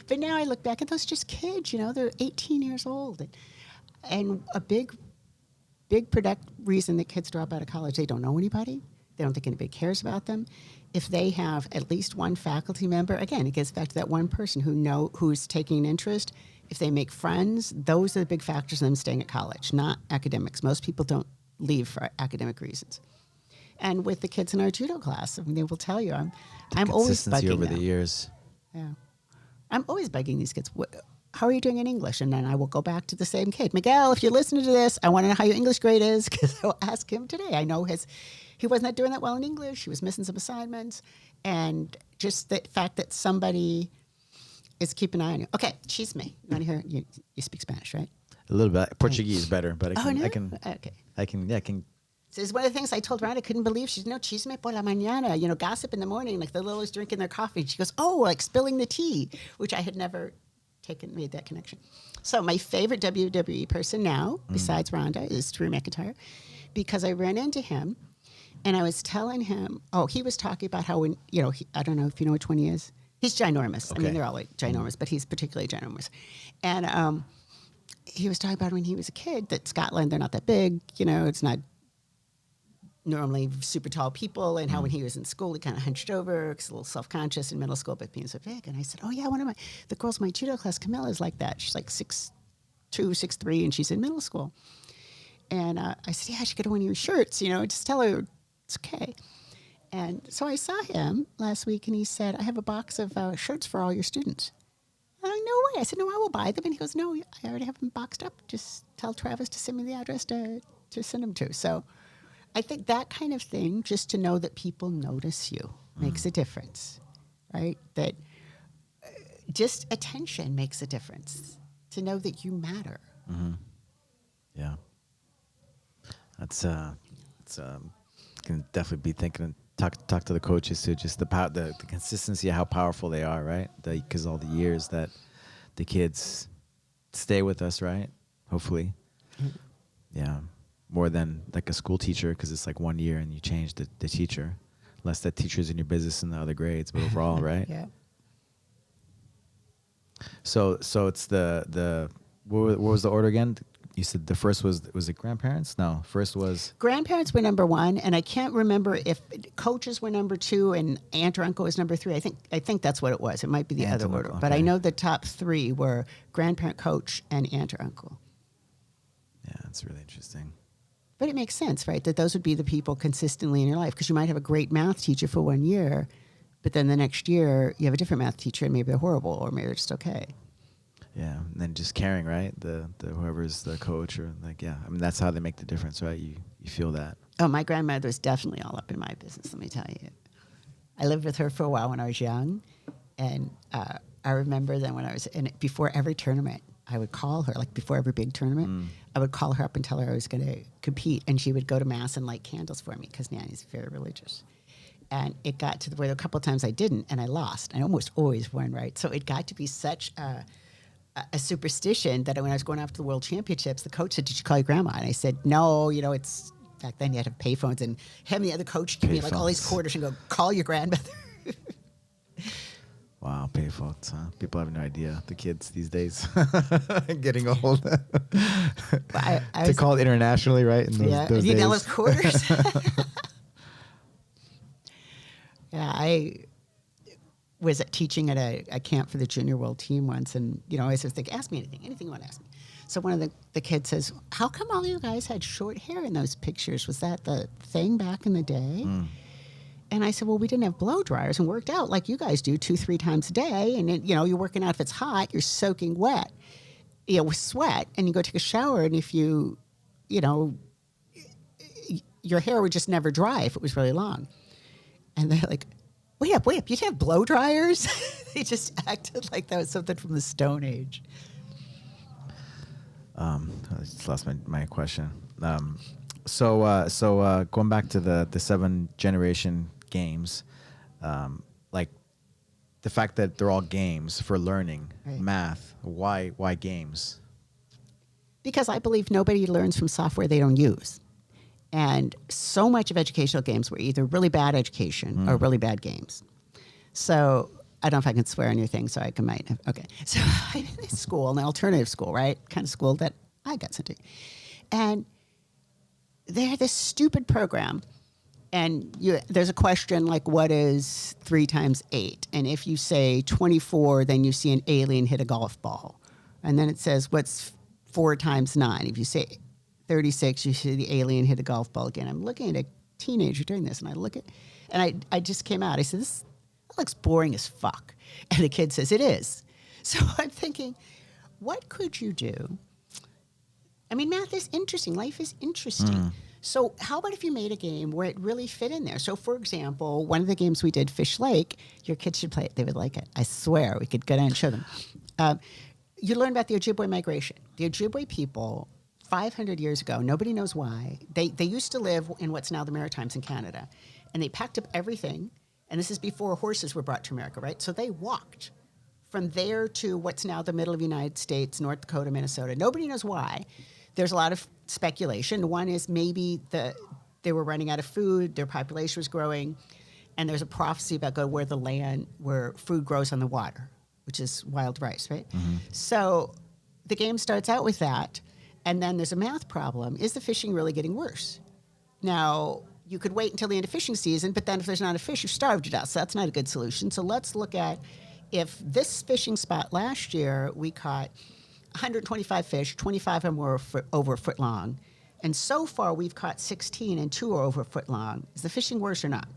But now I look back at those just kids, they're 18 years old. And a big reason that kids drop out of college, they don't know anybody. They don't think anybody cares about them. If they have at least one faculty member, again, it gets back to that one person who's taking an interest. If they make friends, those are the big factors in them staying at college, not academics. Most people don't leave for academic reasons. And with the kids in our judo class, they will tell you, I'm always bugging them. Over the years. Yeah. I'm always bugging these kids. How are you doing in English? And then I will go back to the same kid. Miguel, if you're listening to this, I want to know how your English grade is, because I'll ask him today. I know he wasn't doing that well in English. He was missing some assignments. And just the fact that somebody is keeping an eye on you. Okay, chisme. You want to hear? You speak Spanish, right? A little bit. Portuguese is better, but I can. Okay. So it's one of the things I told Rhonda, I couldn't believe. She's chisme por la mañana, gossip in the morning, like the little is drinking their coffee. She goes, oh, like spilling the tea, which I had never made that connection. So my favorite WWE person now, besides Ronda, is Drew McIntyre, because I ran into him, and I was telling him, he was talking about how when, I don't know if you know which one he is. He's ginormous. Okay. I mean, they're all like ginormous, but he's particularly ginormous. And he was talking about when he was a kid that Scotland, they're not that big, it's not normally super tall people, and how when he was in school, he kind of hunched over, because a little self-conscious in middle school, but being so big. And I said, oh yeah, the girls in my judo class, Camilla, is like that. She's like 6'2", 6'3", and she's in middle school. And I said, yeah, I should get her one of your shirts, just tell her it's okay. And so I saw him last week, and he said, I have a box of shirts for all your students. I'm like, no way. I said, no, I will buy them. And he goes, no, I already have them boxed up. Just tell Travis to send me the address to send them to. So I think that kind of thing, just to know that people notice you, makes a difference, right? That just attention makes a difference, to know that you matter. Mm-hmm. Yeah. That's can definitely be thinking, talk to the coaches too, just the consistency of how powerful they are, right? Because all the years that the kids stay with us, right? Hopefully. Yeah. More than like a school teacher, because it's like 1 year and you change the teacher, unless that teacher's in your business in the other grades, but overall, right? Yeah. So it's the what was the order again? You said the first was it grandparents? No, first was grandparents were number one, and I can't remember if coaches were number two and aunt or uncle was number three. I think that's what it was. It might be the Aunt other and order, uncle, but I okay. know the top three were grandparent, coach, and aunt or uncle. Yeah, that's really interesting. But it makes sense, right? That those would be the people consistently in your life, because you might have a great math teacher for 1 year, but then the next year you have a different math teacher, and maybe they're horrible, or maybe they're just okay. Yeah, and then just caring, right? The whoever's the coach, or like, yeah, I mean, that's how they make the difference, right? You feel that. Oh, my grandmother was definitely all up in my business, let me tell you. I lived with her for a while when I was young, and I remember then when I was before every tournament, I would call her, like before every big tournament, I would call her up and tell her I was going to compete, and she would go to mass and light candles for me, because Nanny's very religious. And it got to the point a couple of times I didn't, and I lost. I almost always won, right? So it got to be such a superstition that when I was going after the world championships, the coach said, "Did you call your grandma?" And I said, "No, it's back then you had to have payphones," and him and the other coach give me like all these quarters and go, "Call your grandmother." Wow, payphones, huh? People have no idea. The kids these days getting old. To call it internationally, right? In those you days. know, quarters. Yeah, I was teaching at a camp for the junior world team once, and I always think, ask me anything you want to ask me. So one of the kids says, "How come all you guys had short hair in those pictures? Was that the thing back in the day?" And I said, "Well, we didn't have blow dryers and worked out like you guys do 2-3 times a day, and then, you're working out. If it's hot, you're soaking wet, with sweat, and you go take a shower, and if you, your hair would just never dry if it was really long." And they're like, wait up, you didn't have blow dryers? They just acted like that was something from the Stone Age. I just lost my question. So going back to the 7 generation games, like the fact that they're all games for learning, right. Math, why games? Because I believe nobody learns from software they don't use. And so much of educational games were either really bad education or really bad games. So I don't know if I can swear on your thing, so I might have. Okay. So I'm in this school, an alternative school, right? Kind of school that I got sent to. And they had this stupid program. And there's a question like, what is 3 times 8? And if you say 24, then you see an alien hit a golf ball. And then it says, what's 4 times 9? If you say 36, you see the alien hit a golf ball again. I'm looking at a teenager doing this, and I look at, and I just came out. I said, that looks boring as fuck. And the kid says, it is. So I'm thinking, what could you do? I mean, math is interesting. Life is interesting. So how about if you made a game where it really fit in there? So, for example, one of the games we did, Fish Lake, your kids should play it. They would like it. I swear. We could go down and show them. You learn about the Ojibwe migration. The Ojibwe people, 500 years ago, nobody knows why, they used to live in what's now the Maritimes in Canada. And they packed up everything. And this is before horses were brought to America, right? So they walked from there to what's now the middle of the United States, North Dakota, Minnesota. Nobody knows why. There's a lot of speculation. One is maybe they were running out of food, their population was growing, and there's a prophecy about where food grows on the water, which is wild rice, right? Mm-hmm. So the game starts out with that, and then there's a math problem. Is the fishing really getting worse? Now, you could wait until the end of fishing season, but then if there's not a fish, you're starved to death. So that's not a good solution. So let's look at if this fishing spot last year, we caught 125 fish, 25 of them were over a foot long. And so far, we've caught 16 and 2 are over a foot long. Is the fishing worse or not?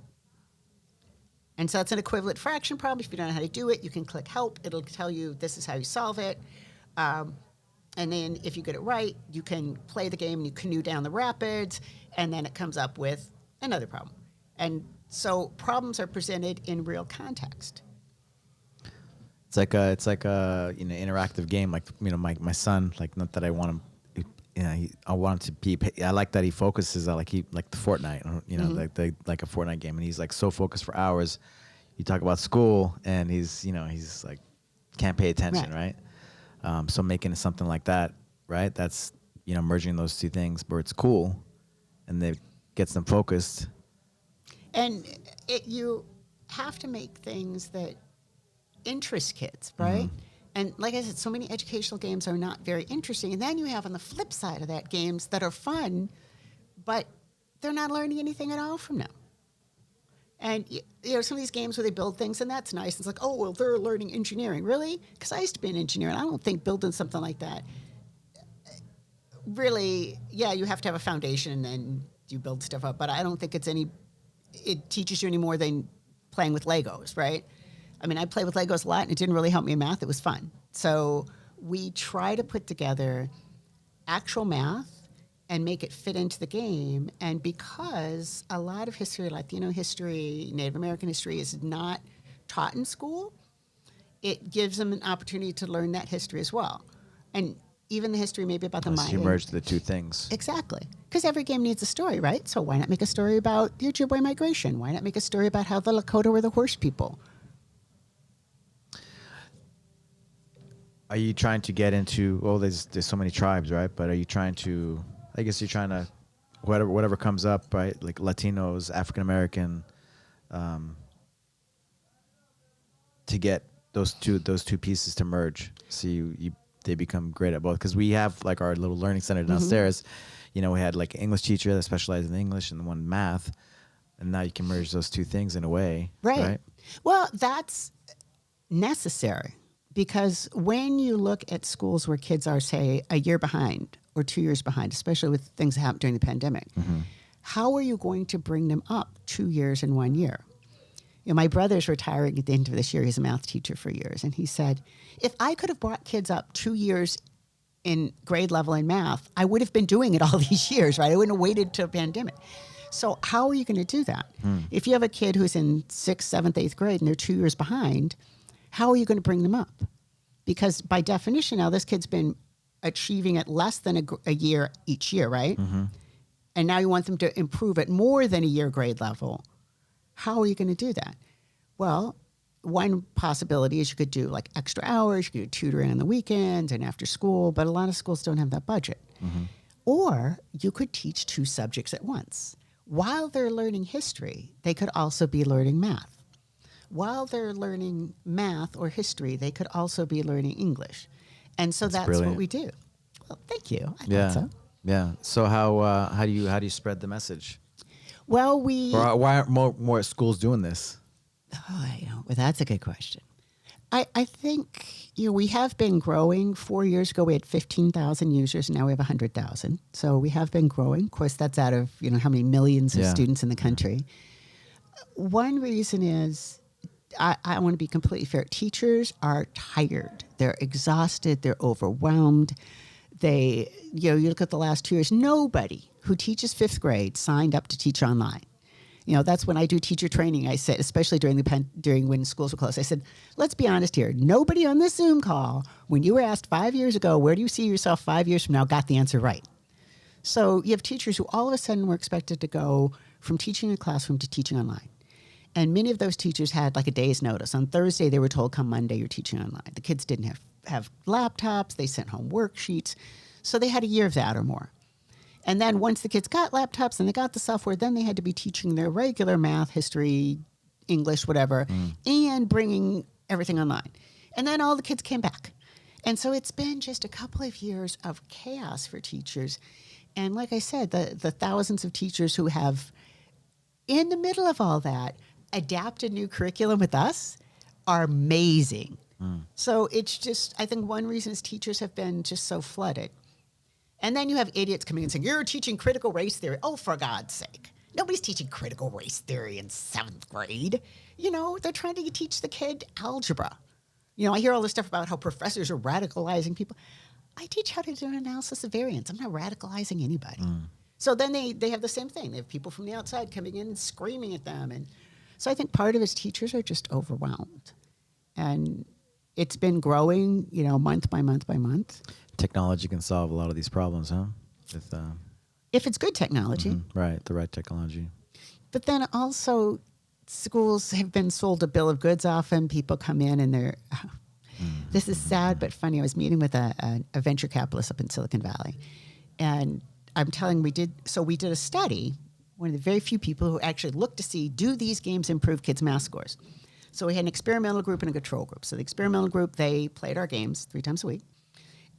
And so that's an equivalent fraction problem. If you don't know how to do it, you can click help. It'll tell you this is how you solve it. And then if you get it right, you can play the game and you canoe down the rapids, and then it comes up with another problem. And so problems are presented in real context. It's like a interactive game. Like, my son, like, not that I want him, I want him to be. I like that he focuses on like the Fortnite, mm-hmm. like a Fortnite game, and he's like so focused for hours. You talk about school, and he's like can't pay attention, right? So making something like that, right? That's merging those two things, where it's cool, and it gets them focused. And you have to make things that interest kids, right? Mm-hmm. And like I said, so many educational games are not very interesting. And then you have on the flip side of that games that are fun, but they're not learning anything at all from them. And some of these games where they build things, and that's nice. It's like, oh, well, they're learning engineering. Really? Because I used to be an engineer, and I don't think building something like that, really, you have to have a foundation, and then you build stuff up. But I don't think it teaches you any more than playing with Legos, right? I mean, I played with Legos a lot, and it didn't really help me in math. It was fun. So we try to put together actual math and make it fit into the game. And because a lot of history, Latino history, Native American history, is not taught in school, it gives them an opportunity to learn that history as well. And even the history maybe about the Maya. You merge the two things. Exactly. Because every game needs a story, right? So why not make a story about the Ojibwe migration? Why not make a story about how the Lakota were the horse people? Are you trying to get into? Well, there's so many tribes, right? But are you trying to? I guess you're trying to, whatever comes up, right? Like Latinos, African American, to get those two pieces to merge, so they become great at both. Because we have like our little learning center downstairs. Mm-hmm. We had like an English teacher that specialized in English and one math, and now you can merge those two things in a way, right? Well, that's necessary. Because when you look at schools where kids are, say, a year behind or 2 years behind, especially with things that happened during the pandemic, mm-hmm. how are you going to bring them up 2 years in 1 year? My brother's retiring at the end of this year. He's a math teacher for years. And he said, if I could have brought kids up 2 years in grade level in math, I would have been doing it all these years, right? I wouldn't have waited till pandemic. So how are you going to do that? If you have a kid who's in 6th, 7th, 8th grade and they're 2 years behind, how are you going to bring them up? Because by definition now, this kid's been achieving at less than a year each year, right? Mm-hmm. And now you want them to improve at more than a year grade level. How are you going to do that? Well, one possibility is you could do like extra hours, you could do tutoring on the weekends and after school, but a lot of schools don't have that budget. Mm-hmm. Or you could teach 2 subjects at once. While they're learning history, they could also be learning math. While they're learning math or history, they could also be learning English. And so that's what we do. Well, thank you. I thought so. Yeah. So how do you spread the message? Well, why aren't more schools doing this? Oh, well, that's a good question. I think we have been growing. 4 years ago, we had 15,000 users, and now we have 100,000. So we have been growing. Of course, that's out of how many millions of students in the country. One reason is, I want to be completely fair. Teachers are tired. They're exhausted. They're overwhelmed. You look at the last 2 years, nobody who teaches 5th grade signed up to teach online. That's when I do teacher training. I said, especially during when schools were closed, I said, let's be honest here. Nobody on this Zoom call, when you were asked 5 years ago, where do you see yourself 5 years from now, got the answer right. So you have teachers who all of a sudden were expected to go from teaching in a classroom to teaching online. And many of those teachers had like a day's notice. On Thursday, they were told, come Monday, you're teaching online. The kids didn't have laptops. They sent home worksheets. So they had a year of that or more. And then once the kids got laptops and they got the software, then they had to be teaching their regular math, history, English, whatever, and bringing everything online. And then all the kids came back. And so it's been just a couple of years of chaos for teachers. And like I said, the thousands of teachers who have, in the middle of all that, adapted new curriculum with us are amazing. So it's just, I think one reason is teachers have been just so flooded. And then you have idiots coming and saying, you're teaching critical race theory. Oh, for God's sake. Nobody's teaching critical race theory in 7th grade. You know, they're trying to teach the kid algebra. You know, I hear all this stuff about how professors are radicalizing people. I teach how to do an analysis of variance. I'm not radicalizing anybody. So then they have the same thing. They have people from the outside coming in and screaming at them. And so I think part of it is teachers are just overwhelmed. And it's been growing, you know, month by month by month. Technology can solve a lot of these problems, huh? If it's good technology. Right, the right technology. But then also schools have been sold a bill of goods often. People come in and they're, this is sad but funny. I was meeting with a venture capitalist up in Silicon Valley. And I'm telling we did a study, one of the very few people who actually looked to see, do these games improve kids' math scores? So we had an experimental group and a control group. So the experimental group, they played our games 3 times a week.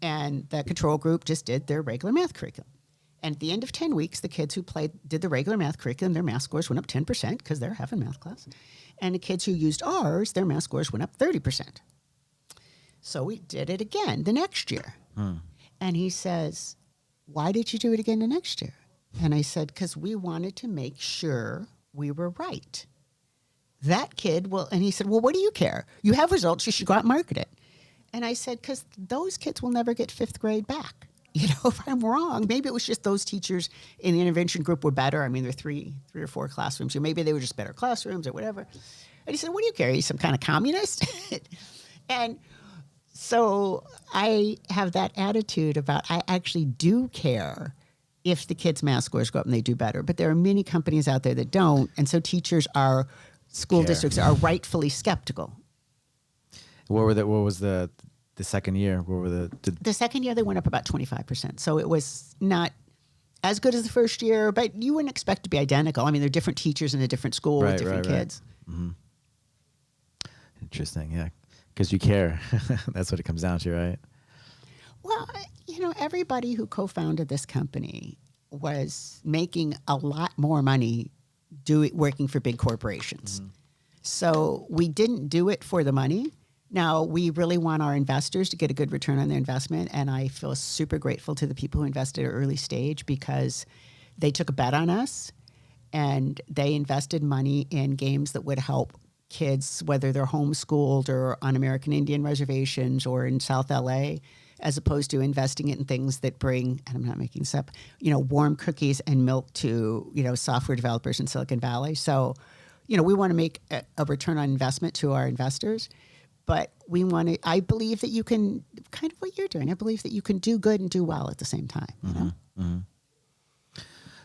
And the control group just did their regular math curriculum. And at the end of 10 weeks, the kids who did the regular math curriculum, their math scores went up 10% because they're having math class. And the kids who used ours, their math scores went up 30%. So we did it again the next year. And he says, why did you do it again the next year? And I said, because we wanted to make sure we were right. That kid and he said, well, what do you care? You have results, you should go out and market it. And I said, because those kids will never get 5th grade back. You know, if I'm wrong, maybe it was just those teachers in the intervention group were better. I mean, there are three or four classrooms. Or maybe they were just better classrooms or whatever. And he said, what do you care? Are you some kind of communist? And so I have that attitude about I actually do care if the kids' math scores go up and they do better. But there are many companies out there that don't. And so school districts are rightfully skeptical. What was the second year? What were the second year they went up about 25%. So it was not as good as the first year, but you wouldn't expect it to be identical. I mean, they're different teachers in a different school with different kids. Interesting, yeah, because you care. That's what it comes down to, right? Well, you know, everybody who co-founded this company was making a lot more money working for big corporations. So we didn't do it for the money. Now, we really want our investors to get a good return on their investment, and I feel super grateful to the people who invested at an early stage because they took a bet on us, and they invested money in games that would help kids, whether they're homeschooled or on American Indian reservations or in South LA, as opposed to investing it in things that bring, and I'm not making this up, you know, warm cookies and milk to, you know, software developers in Silicon Valley. So, you know, we want to make a return on investment to our investors. But I believe that you can, kind of what you're doing, I believe that you can do good and do well at the same time. You know?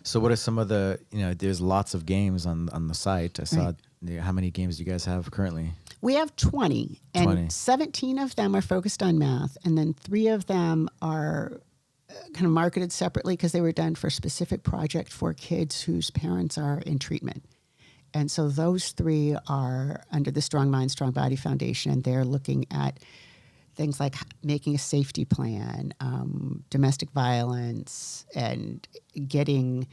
So what are some of there's lots of games on the site. I saw, how many games do you guys have currently? We have 20, and 17 of them are focused on math, and then 3 of them are kind of marketed separately because they were done for a specific project for kids whose parents are in treatment. And so those 3 are under the Strong Mind, Strong Body Foundation, and they're looking at things like making a safety plan, domestic violence, and getting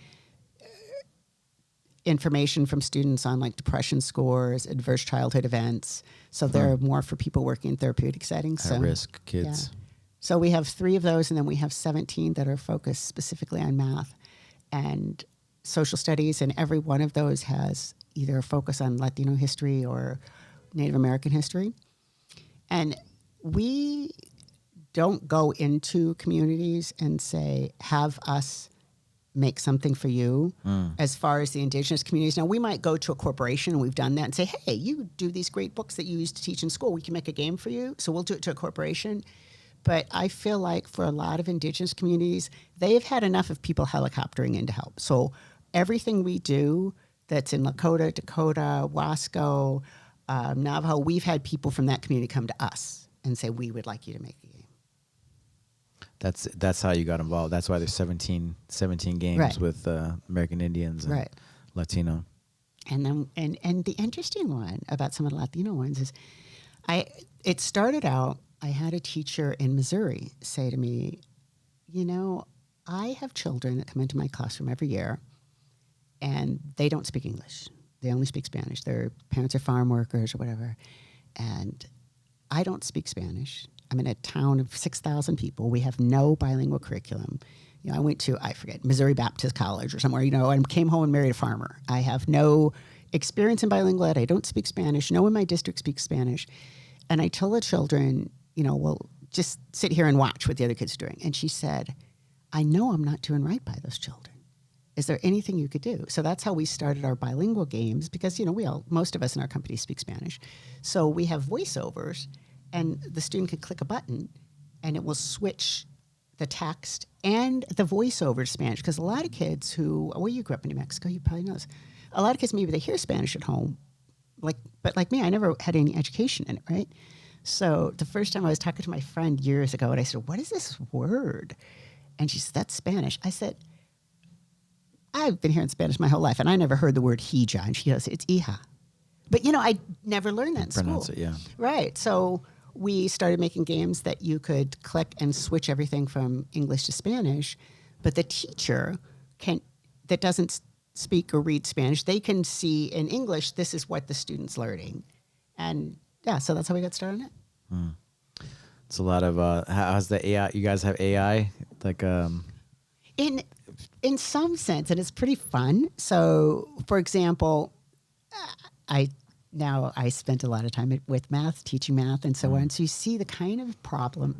information from students on like depression scores, adverse childhood events. So they're more for people working in therapeutic settings. High-risk kids. Yeah. So we have 3 of those, and then we have 17 that are focused specifically on math and social studies, and every one of those has either a focus on Latino history or Native American history. And we don't go into communities and say, have us make something for you as far as the indigenous communities. Now, we might go to a corporation, and we've done that, and say, hey, you do these great books that you used to teach in school. We can make a game for you. So we'll do it to a corporation. But I feel like for a lot of indigenous communities, they've had enough of people helicoptering in to help. So everything we do that's in Lakota, Dakota, Wasco, Navajo. We've had people from that community come to us and say, we would like you to make a game. That's how you got involved. That's why there's 17 games Right. with American Indians and Right. Latino. And then and the interesting one about some of the Latino ones is it started out, I had a teacher in Missouri say to me, I have children that come into my classroom every year and they don't speak English. They only speak Spanish. Their parents are farm workers or whatever. And I don't speak Spanish. I'm in a town of 6,000 people. We have no bilingual curriculum. I went to, Missouri Baptist College or somewhere, and came home and married a farmer. I have no experience in bilingual ed. I don't speak Spanish. No one in my district speaks Spanish. And I tell the children, well, just sit here and watch what the other kids are doing. And she said, I know I'm not doing right by those children. Is there anything you could do? So that's how we started our bilingual games because, most of us in our company speak Spanish. So we have voiceovers and the student can click a button and it will switch the text and the voiceover to Spanish. Because a lot of kids you grew up in New Mexico, you probably know this. A lot of kids, maybe they hear Spanish at home, but like me, I never had any education in it, right? So the first time I was talking to my friend years ago and I said, what is this word? And she said, that's Spanish. I said, I've been hearing Spanish my whole life, and I never heard the word hija. And she goes, it's hija. But, I never learned that in Pronounce school. it, yeah. Right. So we started making games that you could click and switch everything from English to Spanish. But the teacher that doesn't speak or read Spanish, they can see in English, this is what the student's learning. And, so that's how we got started on it. It's a lot of, how's the AI? You guys have AI? In some sense, and it's pretty fun. So, for example, I spent a lot of time with math, teaching math, and so on. So you see the kind of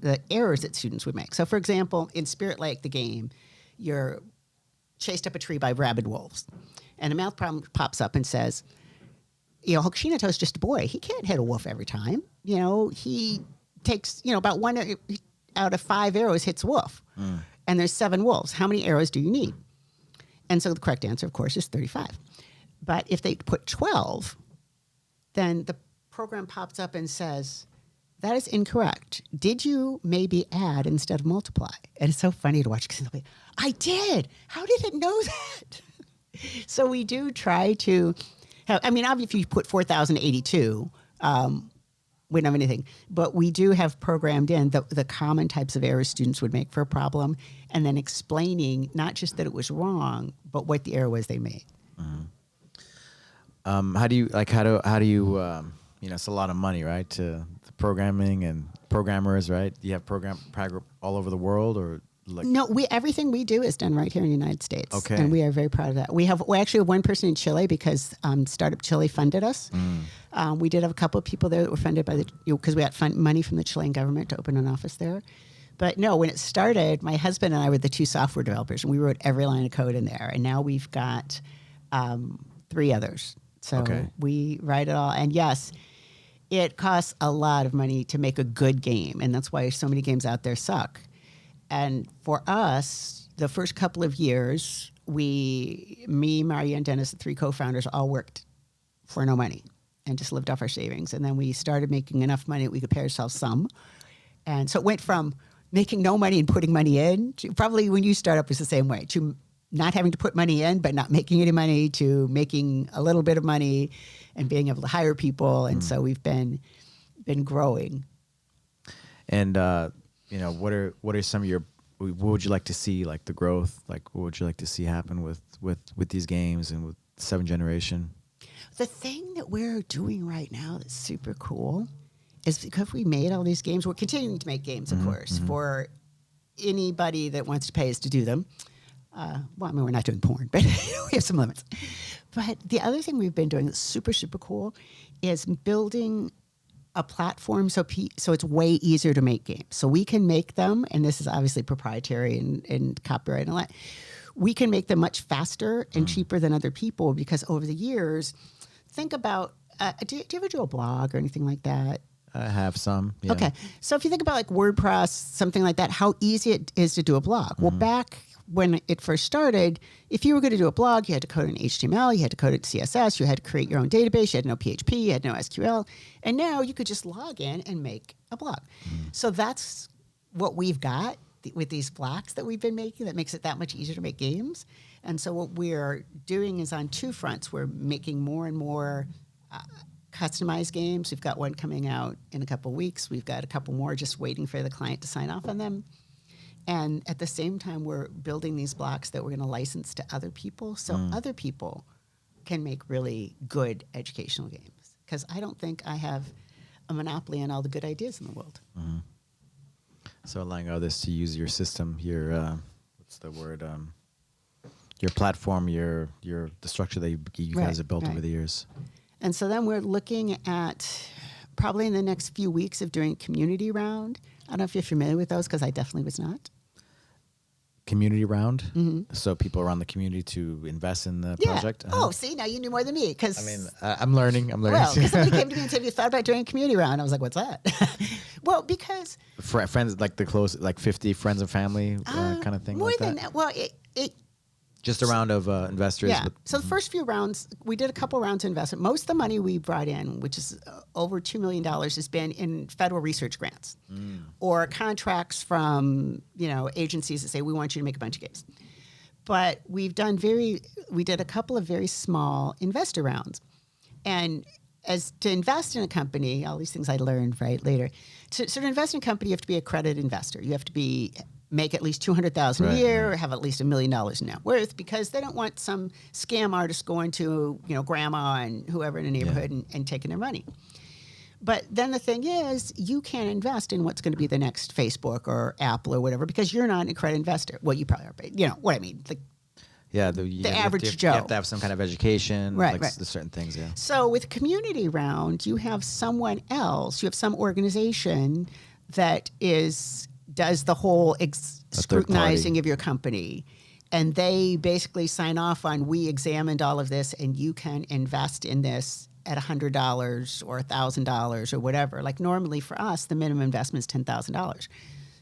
the errors that students would make. So, for example, in Spirit Lake, the game, you're chased up a tree by rabid wolves, and a math problem pops up and says, Hokushinato's just a boy. He can't hit a wolf every time. He takes, about 1 out of 5 arrows hits a wolf. And there's 7 wolves. How many arrows do you need? And so the correct answer, of course, is 35. But if they put 12, then the program pops up and says, that is incorrect. Did you maybe add instead of multiply? And it's so funny to watch because they'll be, I did. How did it know that? So we do try to have, obviously if you put 4,082, we don't have anything, but we do have programmed in the common types of errors students would make for a problem, and then explaining not just that it was wrong, but what the error was they made. How do you it's a lot of money, right? To the programming and programmers, right? You have program all over the world, or No, everything we do is done right here in the United States. Okay. And we are very proud of that. We actually have one person in Chile because Startup Chile funded us. We did have a couple of people there that were funded by because we got money from the Chilean government to open an office there. But no, when it started, my husband and I were the 2 software developers, and we wrote every line of code in there. And now we've got 3 others. So we write it all. And yes, it costs a lot of money to make a good game. And that's why so many games out there suck. And for us, the first couple of years, me, Maria, and Dennis, the 3 co-founders, all worked for no money and just lived off our savings. And then we started making enough money that we could pay ourselves some. And so it went from making no money and putting money in to probably when you start up was the same way, to not having to put money in but not making any money, to making a little bit of money and being able to hire people. And so we've been growing. And what are some of what would you like to see, like the growth, like what would you like to see happen with these games and with 7th generation? The thing that we're doing right now that's super cool is because we made all these games, we're continuing to make games, of course, for anybody that wants to pay us to do them. We're not doing porn, but we have some limits. But the other thing we've been doing that's super, super cool is building a platform so it's way easier to make games. So we can make them, and this is obviously proprietary and copyright and all that. We can make them much faster and cheaper than other people because over the years, think about, do you ever do a blog or anything like that? I have some. Yeah. Okay. So if you think about like WordPress, something like that, how easy it is to do a blog. Well, back when it first started, if you were going to do a blog, you had to code in HTML, you had to code it CSS, you had to create your own database, you had no PHP, you had no SQL. And now you could just log in and make a blog. So that's what we've got with these blocks that we've been making that makes it that much easier to make games. And so what we're doing is on two fronts. We're making more and more customized games. We've got one coming out in a couple of weeks. We've got a couple more just waiting for the client to sign off on them. And at the same time, we're building these blocks that we're going to license to other people so other people can make really good educational games. Because I don't think I have a monopoly on all the good ideas in the world. Mm-hmm. So allowing others to use your system, your what's the word? Your platform, the structure that you guys have built over the years. And so then we're looking at probably in the next few weeks of doing community round. I don't know if you're familiar with those because I definitely was not. Community round, so people around the community to invest in the project. Oh, see, now you knew more than me. Because I mean, I'm learning. Well, because somebody came to me and said, "You thought about doing a community round?" I was like, "What's that?" Well, because friends, like the close, like 50 friends and family kind of thing. More like than that. that. Well, Just a round of investors. Yeah. So the first few rounds, we did a couple rounds of investment. Most of the money we brought in, which is over $2 million, has been in federal research grants or contracts from agencies that say we want you to make a bunch of games. But we did a couple of very small investor rounds, and as to invest in a company, all these things I learned later. To sort of invest in a company, you have to be a accredited investor. You have to make at least $200,000 a year, or have at least $1 million in net worth, because they don't want some scam artist going to grandma and whoever in the neighborhood and taking their money. But then the thing is, you can't invest in what's going to be the next Facebook or Apple or whatever because you're not an accredited investor. Well, you probably are, but you know what I mean. The average Joe. You have to have some kind of education, the certain things, So with community round, you have someone else, you have some organization that does the whole scrutinizing of your company. And they basically sign off on, we examined all of this and you can invest in this at $100 or $1,000 or whatever. Like normally for us, the minimum investment is $10,000.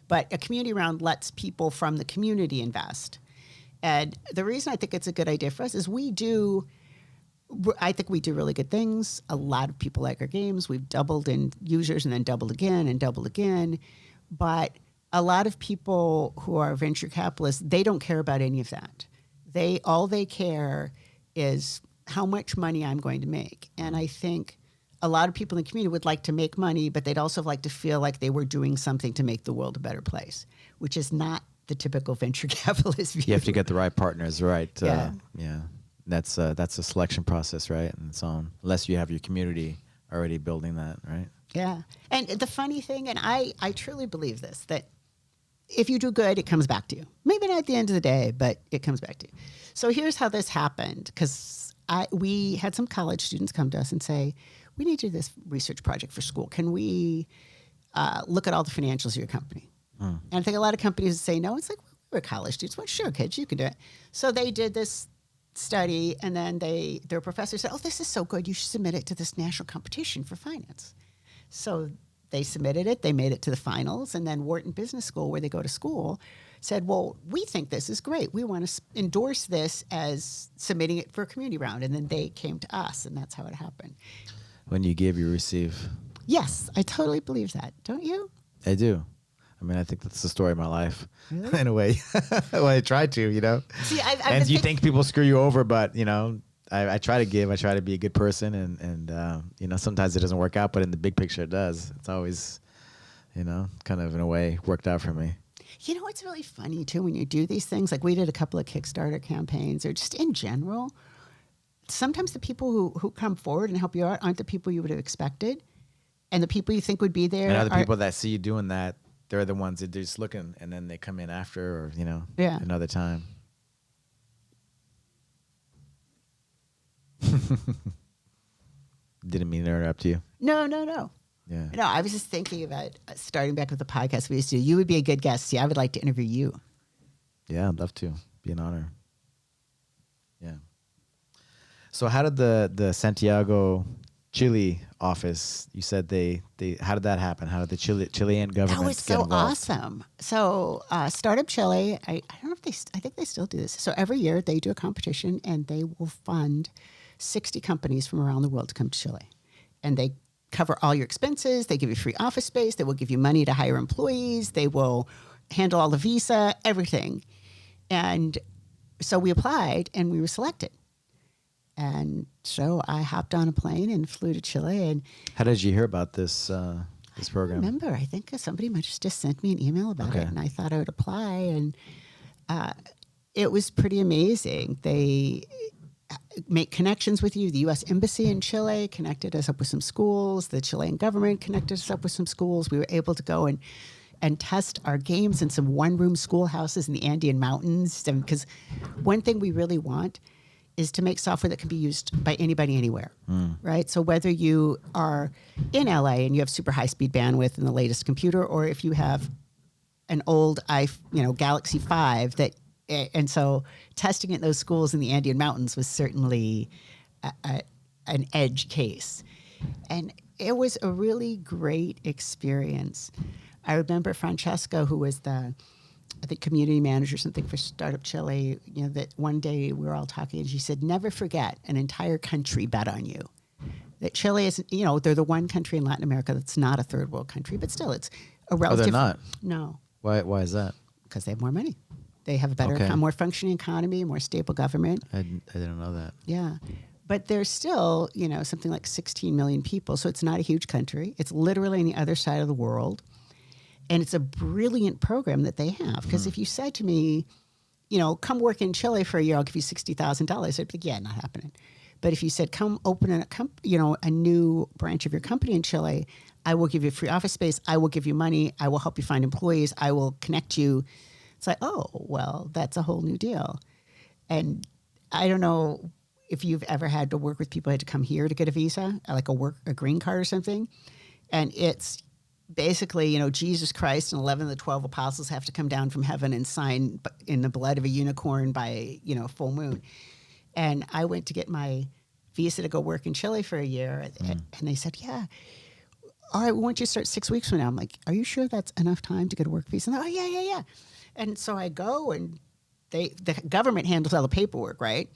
But a community round lets people from the community invest. And the reason I think it's a good idea for us is I think we do really good things. A lot of people like our games. We've doubled in users and then doubled again and doubled again. But a lot of people who are venture capitalists, they don't care about any of that. All they care is how much money I'm going to make. And I think a lot of people in the community would like to make money, but they'd also like to feel like they were doing something to make the world a better place, which is not the typical venture capitalist view. You have to get the right partners, right? Yeah. That's a selection process, right? And its own, unless you have your community already building that, right? Yeah. And the funny thing, and I truly believe this, that if you do good, it comes back to you. Maybe not at the end of the day, but it comes back to you. So here's how this happened, because we had some college students come to us and say, we need to do this research project for school. Can we look at all the financials of your company? And I think a lot of companies say no. It's like, we're college students. Well, sure, kids, you can do it. So they did this study, and then their professor said, oh, this is so good. You should submit it to this national competition for finance. So they submitted it. They made it to the finals. And then Wharton Business School, where they go to school, said, well, we think this is great. We want to endorse this as submitting it for a community round. And then they came to us, and that's how it happened. When you give, you receive. Yes, I totally believe that. Don't you? I do. I mean, I think that's the story of my life, really? In a way. Well, I try to, See, and you think people screw you over, but, I try to give. I try to be a good person, and sometimes it doesn't work out, but in the big picture, it does. It's always, kind of in a way worked out for me. It's really funny, too, when you do these things. Like we did a couple of Kickstarter campaigns, or just in general. Sometimes the people who come forward and help you out aren't the people you would have expected. And the people you think would be there and other people that see you doing that, they're the ones that they're just looking, and then they come in after, or, another time. Didn't mean to interrupt you. No. Yeah. No, I was just thinking about starting back with the podcast we used to do. You would be a good guest. See, I would like to interview you. Yeah, I'd love to. Be an honor. Yeah. So how did the Santiago Chile office. You said they how did that happen? How did the Chilean government That was get so involved? awesome. So Startup Chile, I don't know if I think they still do this. So every year they do a competition and they will fund 60 companies from around the world to come to Chile. And they cover all your expenses. They give you free office space. They will give you money to hire employees. They will handle all the visa, everything. And so we applied and we were selected. And so I hopped on a plane and flew to Chile. And How did you hear about this this I program? remember, I think somebody might have just sent me an email about Okay. it, and I thought I would apply. And it was pretty amazing. They make connections with you. The U.S. Embassy in Chile connected us up with some schools. The Chilean government connected us up with some schools. We were able to go and test our games in some one-room schoolhouses in the Andean mountains. Because one thing we really want is to make software that can be used by anybody anywhere, right? So whether you are in LA and you have super high-speed bandwidth in the latest computer, or if you have an old Galaxy 5 that, and so testing it in those schools in the Andean mountains was certainly an edge case. And it was a really great experience. I remember Francesca, who was I think community manager or something for Startup Chile, that one day we were all talking and she said, never forget, an entire country bet on you. That Chile is, they're the one country in Latin America that's not a third world country, but still it's a relative. they're not? No. Why is that? Because they have more money. They have a better, more functioning economy, more stable government. I didn't know that. Yeah. But there's still, something like 16 million people. So it's not a huge country. It's literally on the other side of the world. And it's a brilliant program that they have. Because if you said to me, come work in Chile for a year, I'll give you $60,000. I'd be like, yeah, not happening. But if you said, come open a new branch of your company in Chile, I will give you free office space. I will give you money. I will help you find employees. I will connect you. It's like, oh, well, that's a whole new deal. And I don't know if you've ever had to work with people who had to come here to get a visa, like a green card or something. And it's basically, Jesus Christ and 11 of the 12 apostles have to come down from heaven and sign in the blood of a unicorn by, full moon. And I went to get my visa to go work in Chile for a year. And they said, yeah, all right, we want you to start 6 weeks from now. I'm like, are you sure that's enough time to get a work visa? And they're, oh, yeah. And so I go and the government handles all the paperwork, right?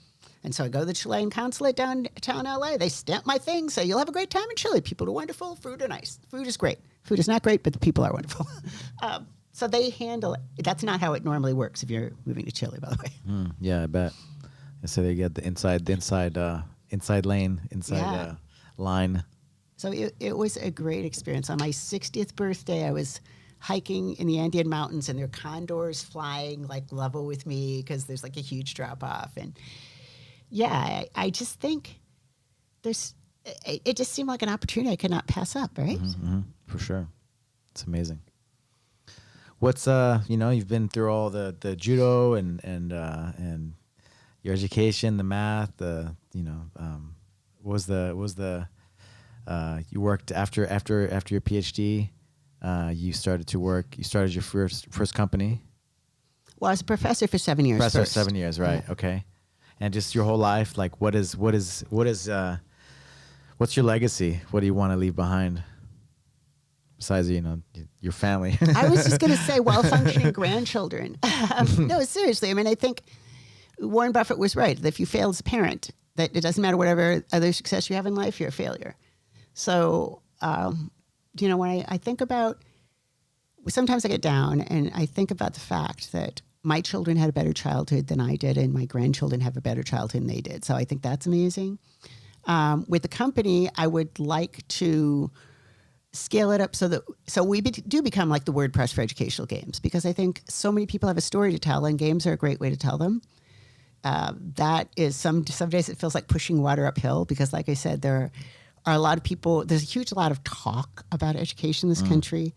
And so I go to the Chilean consulate downtown LA. They stamp my thing, say, you'll have a great time in Chile. People are wonderful. Food are nice. Food is great. Food is not great, but the people are wonderful. So they handle it. That's not how it normally works if you're moving to Chile, by the way. Yeah, I bet. So they get the inside lane, line. So it was a great experience. On my 60th birthday, I was hiking in the Andean mountains, and there are condors flying like level with me because there's like a huge drop off. And yeah, I just think it just seemed like an opportunity I could not pass up, right? For sure. It's amazing. What's you've been through all the judo and your education, the math, you worked after your PhD, you started your first company. Well, I was a professor for 7 years. Professor first. 7 years, right? Yeah. Okay. And just your whole life, like what's your legacy? What do you want to leave behind? Besides, your family. I was just going to say well-functioning grandchildren. No, seriously. I mean, I think Warren Buffett was right. That if you fail as a parent, that it doesn't matter whatever other success you have in life, you're a failure. So, when I think about, sometimes I get down and I think about the fact that my children had a better childhood than I did, and my grandchildren have a better childhood than they did. So I think that's amazing. With the company, I would like to scale it up so we do become like the WordPress for educational games, because I think so many people have a story to tell, and games are a great way to tell them. That is some days it feels like pushing water uphill, because like I said, there are a lot of people, there's a huge lot of talk about education in this country.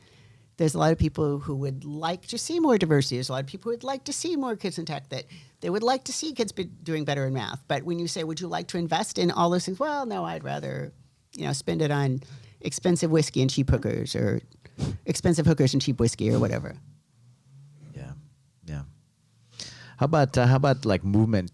There's a lot of people who would like to see more diversity. There's a lot of people who would like to see more kids in tech, that they would like to see kids be doing better in math. But when you say, would you like to invest in all those things? Well, no, I'd rather, spend it on expensive whiskey and cheap hookers, or expensive hookers and cheap whiskey, or whatever. Yeah. How about like movement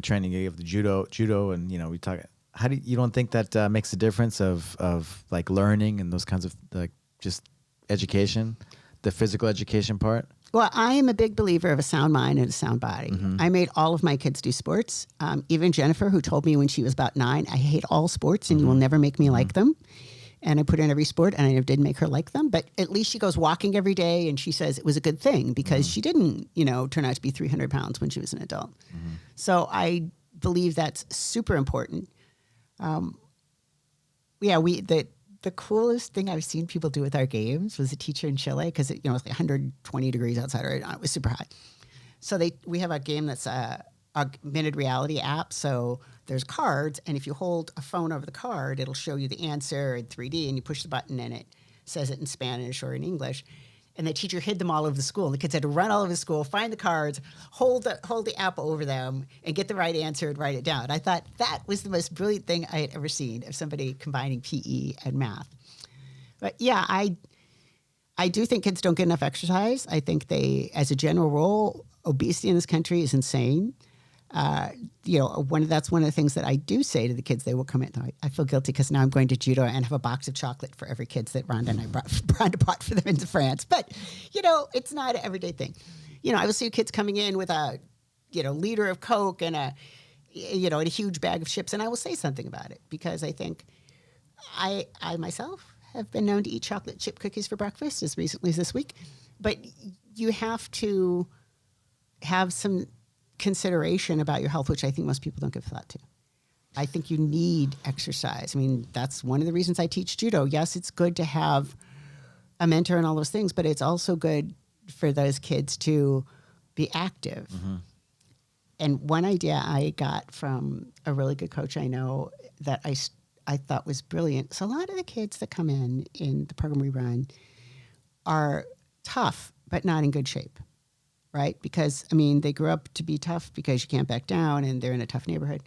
training? You have the judo, and we talk how do you don't think that makes a difference of like learning and those kinds of like just education, the physical education part? Well, I am a big believer of a sound mind and a sound body. Mm-hmm. I made all of my kids do sports. Even Jennifer, who told me when she was about 9, I hate all sports and you will never make me like them. And I put her in every sport and I didn't make her like them. But at least she goes walking every day and she says it was a good thing because she didn't, turn out to be 300 pounds when she was an adult. So I believe that's super important. The coolest thing I've seen people do with our games was a teacher in Chile because it was like 120 degrees outside right now. It was super hot. So we have a game that's a augmented reality app. So there's cards, and if you hold a phone over the card, it'll show you the answer in 3D, and you push the button, and it says it in Spanish or in English. And the teacher hid them all over the school. And the kids had to run all over the school, find the cards, hold the app over them, and get the right answer and write it down. I thought that was the most brilliant thing I had ever seen of somebody combining PE and math. But yeah, I do think kids don't get enough exercise. I think as a general rule, obesity in this country is insane. That's one of the things that I do say to the kids. They will come in. I feel guilty because now I'm going to Judo and have a box of chocolate for every kid that Ronda and I brought for them into France. But, it's not an everyday thing. I will see kids coming in with a, liter of Coke and a huge bag of chips. And I will say something about it because I think I myself have been known to eat chocolate chip cookies for breakfast as recently as this week. But you have to have some consideration about your health, which I think most people don't give thought to. I think you need exercise. I mean, that's one of the reasons I teach Judo. Yes, it's good to have a mentor and all those things, but it's also good for those kids to be active. Mm-hmm. And one idea I got from a really good coach I know that I thought was brilliant. So a lot of the kids that come in the program we run are tough, but not in good shape. Right? Because, they grew up to be tough because you can't back down and they're in a tough neighborhood.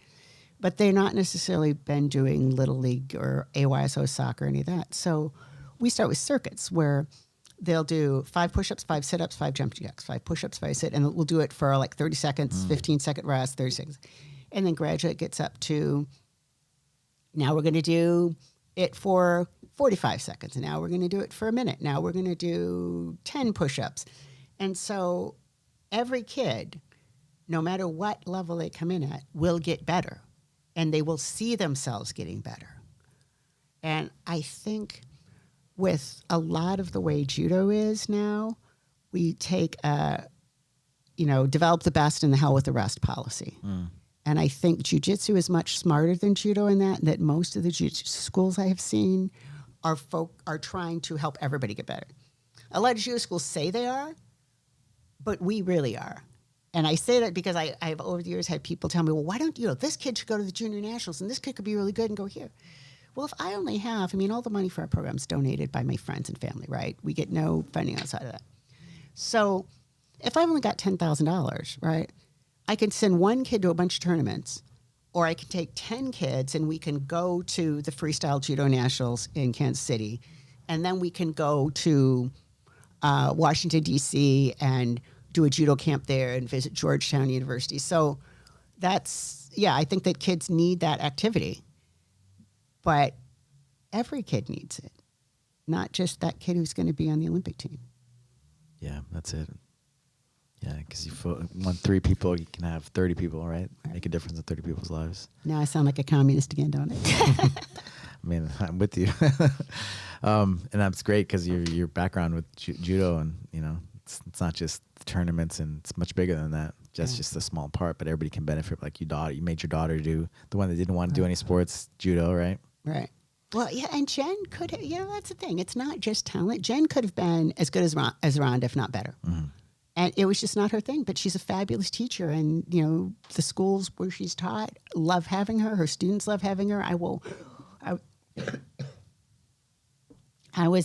But they're not necessarily been doing Little League or AYSO soccer or any of that. So we start with circuits where they'll do 5 push-ups, 5 sit-ups, 5 jumping jacks, 5 push-ups, 5 sit, and we'll do it for like 30 seconds, 15-second rest, 30 seconds. And then gradually it gets up to, now we're going to do it for 45 seconds. And now we're going to do it for a minute. Now we're going to do 10 push-ups. And so every kid, no matter what level they come in at, will get better. And they will see themselves getting better. And I think with a lot of the way Judo is now, we take develop the best and the hell with the rest policy. And I think jiu-jitsu is much smarter than Judo in that most of the jiu-jitsu schools I have seen are trying to help everybody get better. A lot of Judo schools say they are, but we really are. And I say that because I have over the years had people tell me, well, why don't this kid should go to the junior nationals and this kid could be really good and go here. Well, if I only have, all the money for our program is donated by my friends and family, right? We get no funding outside of that. So if I've only got $10,000, right, I can send one kid to a bunch of tournaments, or I can take 10 kids and we can go to the Freestyle Judo Nationals in Kansas City, and then we can go to Washington, D.C., and do a judo camp there and visit Georgetown University. So I think that kids need that activity. But every kid needs it, not just that kid who's going to be on the Olympic team. Yeah, that's it. Yeah, because you want 3 people, you can have 30 people, right? Make a difference in 30 people's lives. Now I sound like a communist again, don't I? I'm with you. And that's great because your background with Judo and, it's not just the tournaments and it's much bigger than that. Just a small part, but everybody can benefit. Like you made your daughter do the one that didn't want to do any sports, Judo, right? Right. Well, yeah, and Jen could have, that's the thing. It's not just talent. Jen could have been as good as Ronda, if not better. Mm-hmm. And it was just not her thing, but she's a fabulous teacher. And, the schools where she's taught love having her. Her students love having her. I was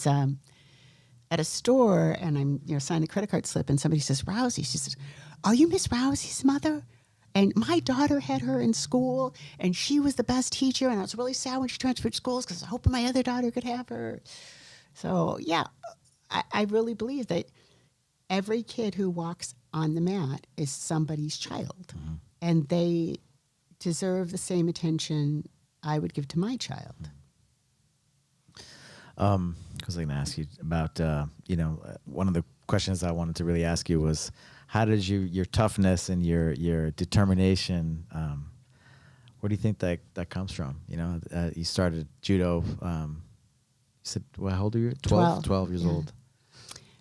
at a store and I'm, signing a credit card slip and somebody says, Rousey. She says, are you Miss Rousey's mother? And my daughter had her in school and she was the best teacher. And I was really sad when she transferred schools because I was hoping my other daughter could have her. So, yeah, I really believe that every kid who walks on the mat is somebody's child. Mm-hmm. And they deserve the same attention I would give to my child. I was going to ask you about, one of the questions I wanted to really ask you was, how did your toughness and your determination, where do you think that comes from? You started judo, you said, well, how old are you? 12 years old.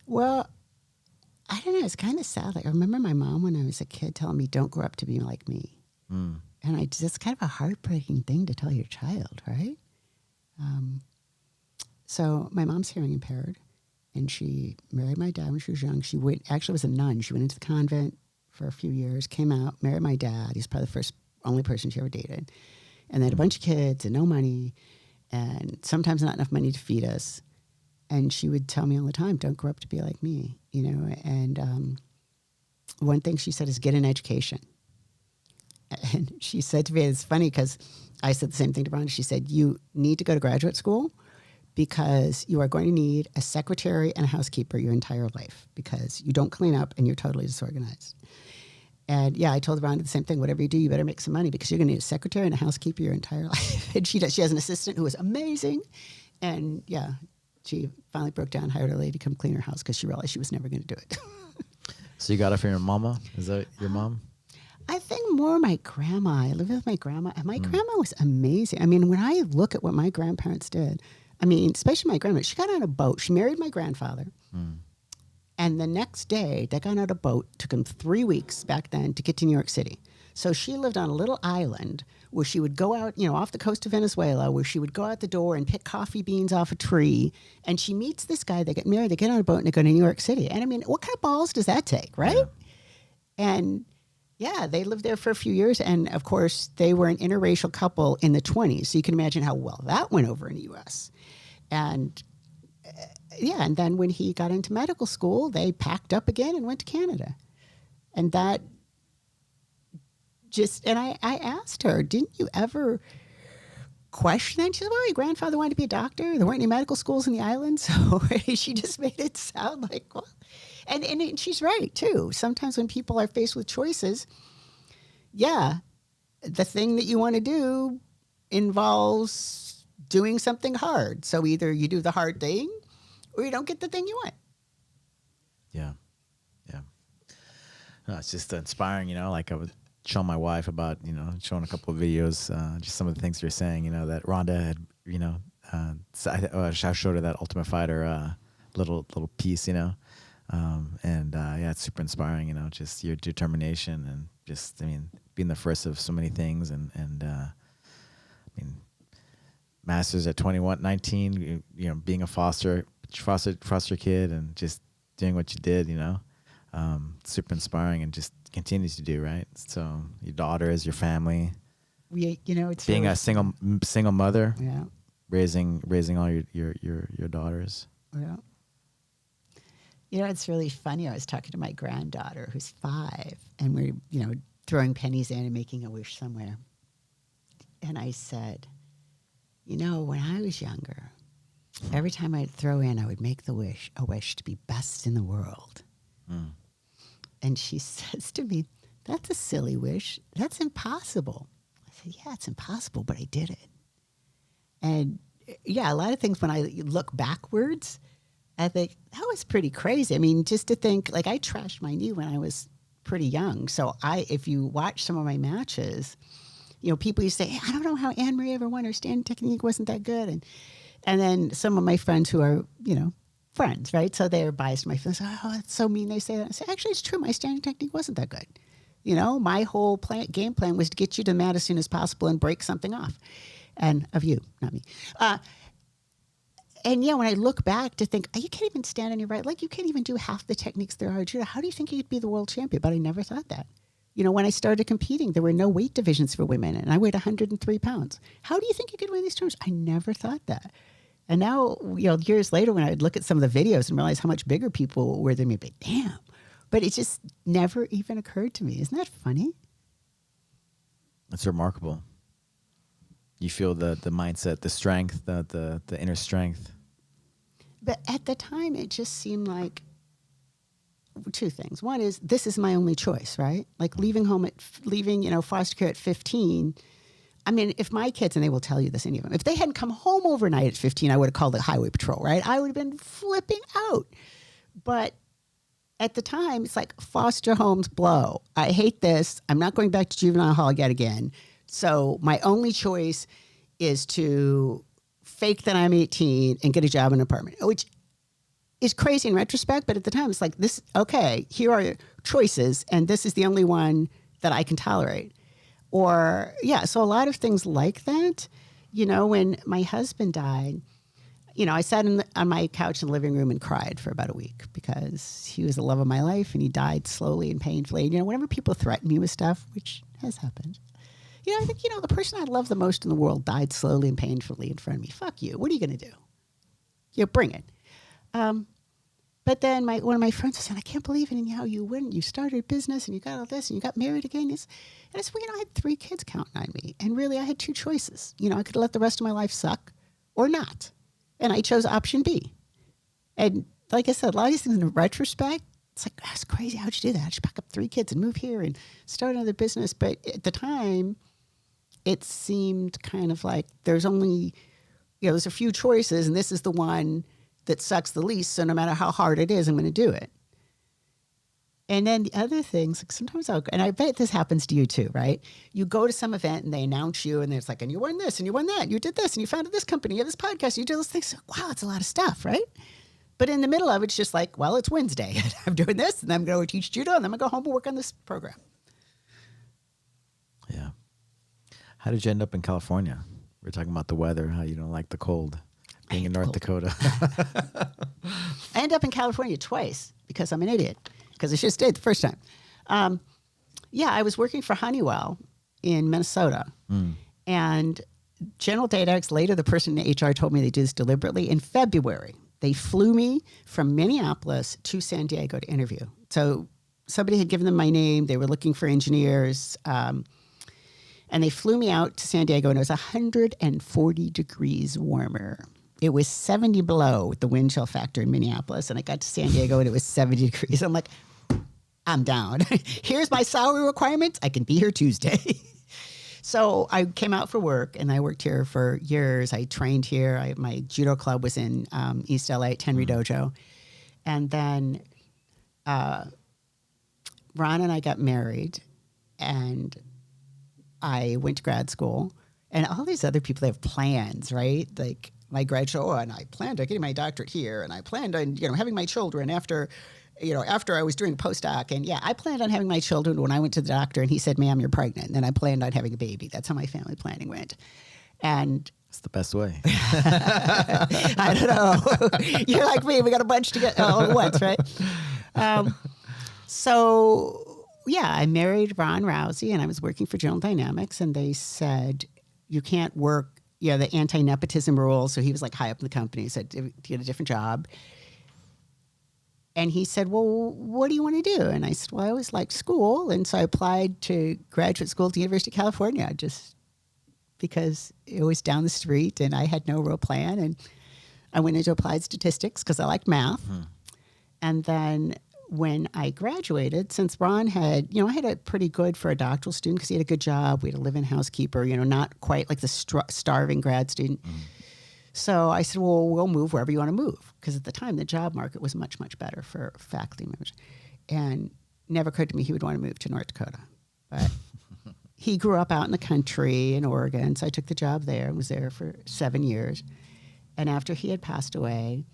Well, I don't know. It's kind of sad. Like, I remember my mom when I was a kid telling me, don't grow up to be like me. And it's kind of a heartbreaking thing to tell your child, right? So my mom's hearing impaired, and she married my dad when she was young. She actually was a nun. She went into the convent for a few years, came out, married my dad. He's probably the only person she ever dated. And they had a bunch of kids and no money, and sometimes not enough money to feed us. And she would tell me all the time, don't grow up to be like me, And one thing she said is get an education. And she said to me, it's funny because I said the same thing to Ronda. She said, you need to go to graduate school because you are going to need a secretary and a housekeeper your entire life because you don't clean up and you're totally disorganized. And yeah, I told Ronda the same thing. Whatever you do, you better make some money because you're going to need a secretary and a housekeeper your entire life. And she does. She has an assistant who is amazing. And yeah, she finally broke down, hired a lady to come clean her house because she realized she was never going to do it. So you got it from your mama? Is that your mom? I think more my grandma. I lived with my grandma, and my grandma was amazing. I mean, when I look at what my grandparents did, especially my grandma, she got on a boat. She married my grandfather. And the next day, they got on a boat. Took them 3 weeks back then to get to New York City. So she lived on a little island where she would go out, off the coast of Venezuela, where she would go out the door and pick coffee beans off a tree. And she meets this guy. They get married. They get on a boat and they go to New York City. And what kind of balls does that take, right? Yeah. And yeah, they lived there for a few years. And of course, they were an interracial couple in the 1920s. So you can imagine how well that went over in the U.S. And and then when he got into medical school, they packed up again and went to Canada. And that and I asked her, didn't you ever question that? She said, well, your grandfather wanted to be a doctor. There weren't any medical schools in the island. So she just made it sound like, well, and she's right too. Sometimes when people are faced with choices, the thing that you want to do involves doing something hard. So either you do the hard thing or you don't get the thing you want. Yeah. No, it's just inspiring, like I would show my wife about, showing a couple of videos, just some of the things you're saying, that Ronda had, so I showed her that Ultimate Fighter little piece, it's super inspiring, just your determination and just, being the first of so many things and masters at 19, being a foster kid and just doing what you did, super inspiring and just continues to do, right? So your daughter is your family. It's being really a single mother, raising all your daughters. Yeah. It's really funny. I was talking to my granddaughter who's 5, and we're, throwing pennies in and making a wish somewhere. And I said, when I was younger, every time I'd throw in, I would make a wish to be best in the world. And she says to me, that's a silly wish. That's impossible. I said, yeah, it's impossible, but I did it. And a lot of things when I look backwards, I think that was pretty crazy. Just to think, like I trashed my knee when I was pretty young. So if you watch some of my matches, people used to say, hey, I don't know how AnnMaria ever won. Her standing technique wasn't that good. And then some of my friends who are, friends, right? So they're biased. My friends, oh, that's so mean. They say that. I say, actually, it's true. My standing technique wasn't that good. My whole game plan was to get you to the mat as soon as possible and break something off. And of you, not me. And when I look back to think, you can't even stand on your right leg. You can't even do half the techniques there are. Judo. How do you think you could be the world champion? But I never thought that. When I started competing, there were no weight divisions for women, and I weighed 103 pounds. How do you think you could win these tournaments? I never thought that. And now, years later, when I'd look at some of the videos and realize how much bigger people were than me, I'd be damn. But it just never even occurred to me. Isn't that funny? That's remarkable. You feel the mindset, the strength, the inner strength. But at the time, it just seemed like two things. One is, this is my only choice, right? Like leaving foster care at 15, I mean, if my kids, and they will tell you this, any of them, if they hadn't come home overnight at 15, I would have called the highway patrol, right? I would have been flipping out. But at the time, it's like foster homes blow. I hate this. I'm not going back to juvenile hall yet again. So my only choice is to fake that I'm 18 and get a job in an apartment, which is crazy in retrospect. But at the time, it's like this, okay, here are choices, and this is the only one that I can tolerate. Or, yeah, so a lot of things like that. You know, when my husband died, you know, I sat on my couch in the living room and cried for about a week because he was the love of my life and he died slowly and painfully. And, you know, whenever people threaten me with stuff, which has happened, you know, I think, you know, the person I love the most in the world died slowly and painfully in front of me. Fuck you. What are you going to do? You know, bring it. But then one of my friends said, I can't believe it. And how you went, you started a business and you got all this and you got married again. And I said, well, you know, I had 3 kids counting on me. And really, I had 2 choices. You know, I could let the rest of my life suck or not. And I chose option B. And like I said, a lot of these things in retrospect, it's like, that's crazy. How'd you do that? How'd you pack up 3 kids and move here and start another business? But at the time, it seemed kind of like there's only, you know, there's a few choices and this is the one that sucks the least. So no matter how hard it is, I'm going to do it. And then the other things, like sometimes and I bet this happens to you too, right? You go to some event and they announce you and it's like, and you won this and you won that, and you did this and you founded this company, you have this podcast, you do those things. Wow, it's a lot of stuff, right? But in the middle of it, it's just like, well, it's Wednesday and I'm doing this and I'm going to teach judo and then I'm going to go home and work on this program. Yeah. How did you end up in California? We're talking about the weather, how you don't like the cold. Being in North Dakota. I ended up in California twice because I'm an idiot. Because I should have stayed the first time. Yeah, I was working for Honeywell in Minnesota. And General Datax, later the person in HR told me they did this deliberately. In February, they flew me from Minneapolis to San Diego to interview. So somebody had given them my name. They were looking for engineers. And they flew me out to San Diego, and it was 140 degrees warmer. It was 70 below with the wind chill factor in Minneapolis, and I got to San Diego and it was 70 degrees. I'm like, I'm down. Here's my salary requirements. I can be here Tuesday. So I came out for work, and I worked here for years. I trained here. My judo club was in East LA at Tenry Dojo. And then Ron and I got married, and I went to grad school. And all these other people, they have plans, right? Like, my graduate, and I planned on getting my doctorate here, and I planned on, you know, having my children after I was doing postdoc. And yeah, I planned on having my children when I went to the doctor, and he said, ma'am, you're pregnant. And then I planned on having a baby. That's how my family planning went. And it's the best way. I don't know. You're like me. We got a bunch to get all at once, right? So yeah, I married Ron Rousey, and I was working for General Dynamics, and they said, you can't work, you know, the anti-nepotism rule. So he was like high up in the company. He said, to get a different job. And he said, well, what do you want to do? And I said, well, I always liked school. And so I applied to graduate school at the University of California, just because it was down the street and I had no real plan. And I went into applied statistics because I liked math. And then when I graduated, since Ron had, you know, I had it pretty good for a doctoral student because he had a good job. We had a live-in housekeeper, you know, not quite like the starving grad student. So I said, well, we'll move wherever you want to move. Because at the time, the job market was much, much better for faculty members. And never occurred to me he would want to move to North Dakota. But he grew up out in the country in Oregon. So I took the job there and was there for 7 years. And after he had passed away,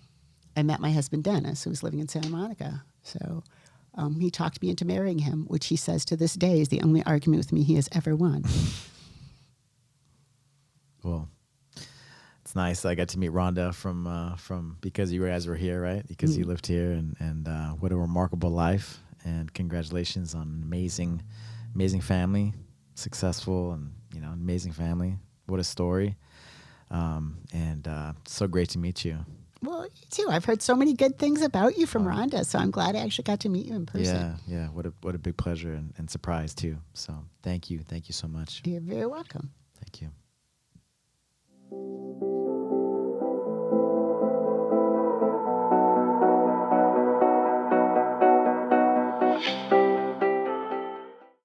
I met my husband, Dennis, who was living in Santa Monica. So he talked me into marrying him, which he says to this day is the only argument with me he has ever won. Cool. It's nice. I got to meet Rhonda from because you guys were here, right? Because you lived here, and what a remarkable life. And congratulations on an amazing family, successful, and you know, amazing family. What a story. And so great to meet you. Well, you too. I've heard so many good things about you from Rhonda, so I'm glad I actually got to meet you in person. Yeah. What a big pleasure and surprise too. So thank you so much. You're very welcome. Thank you.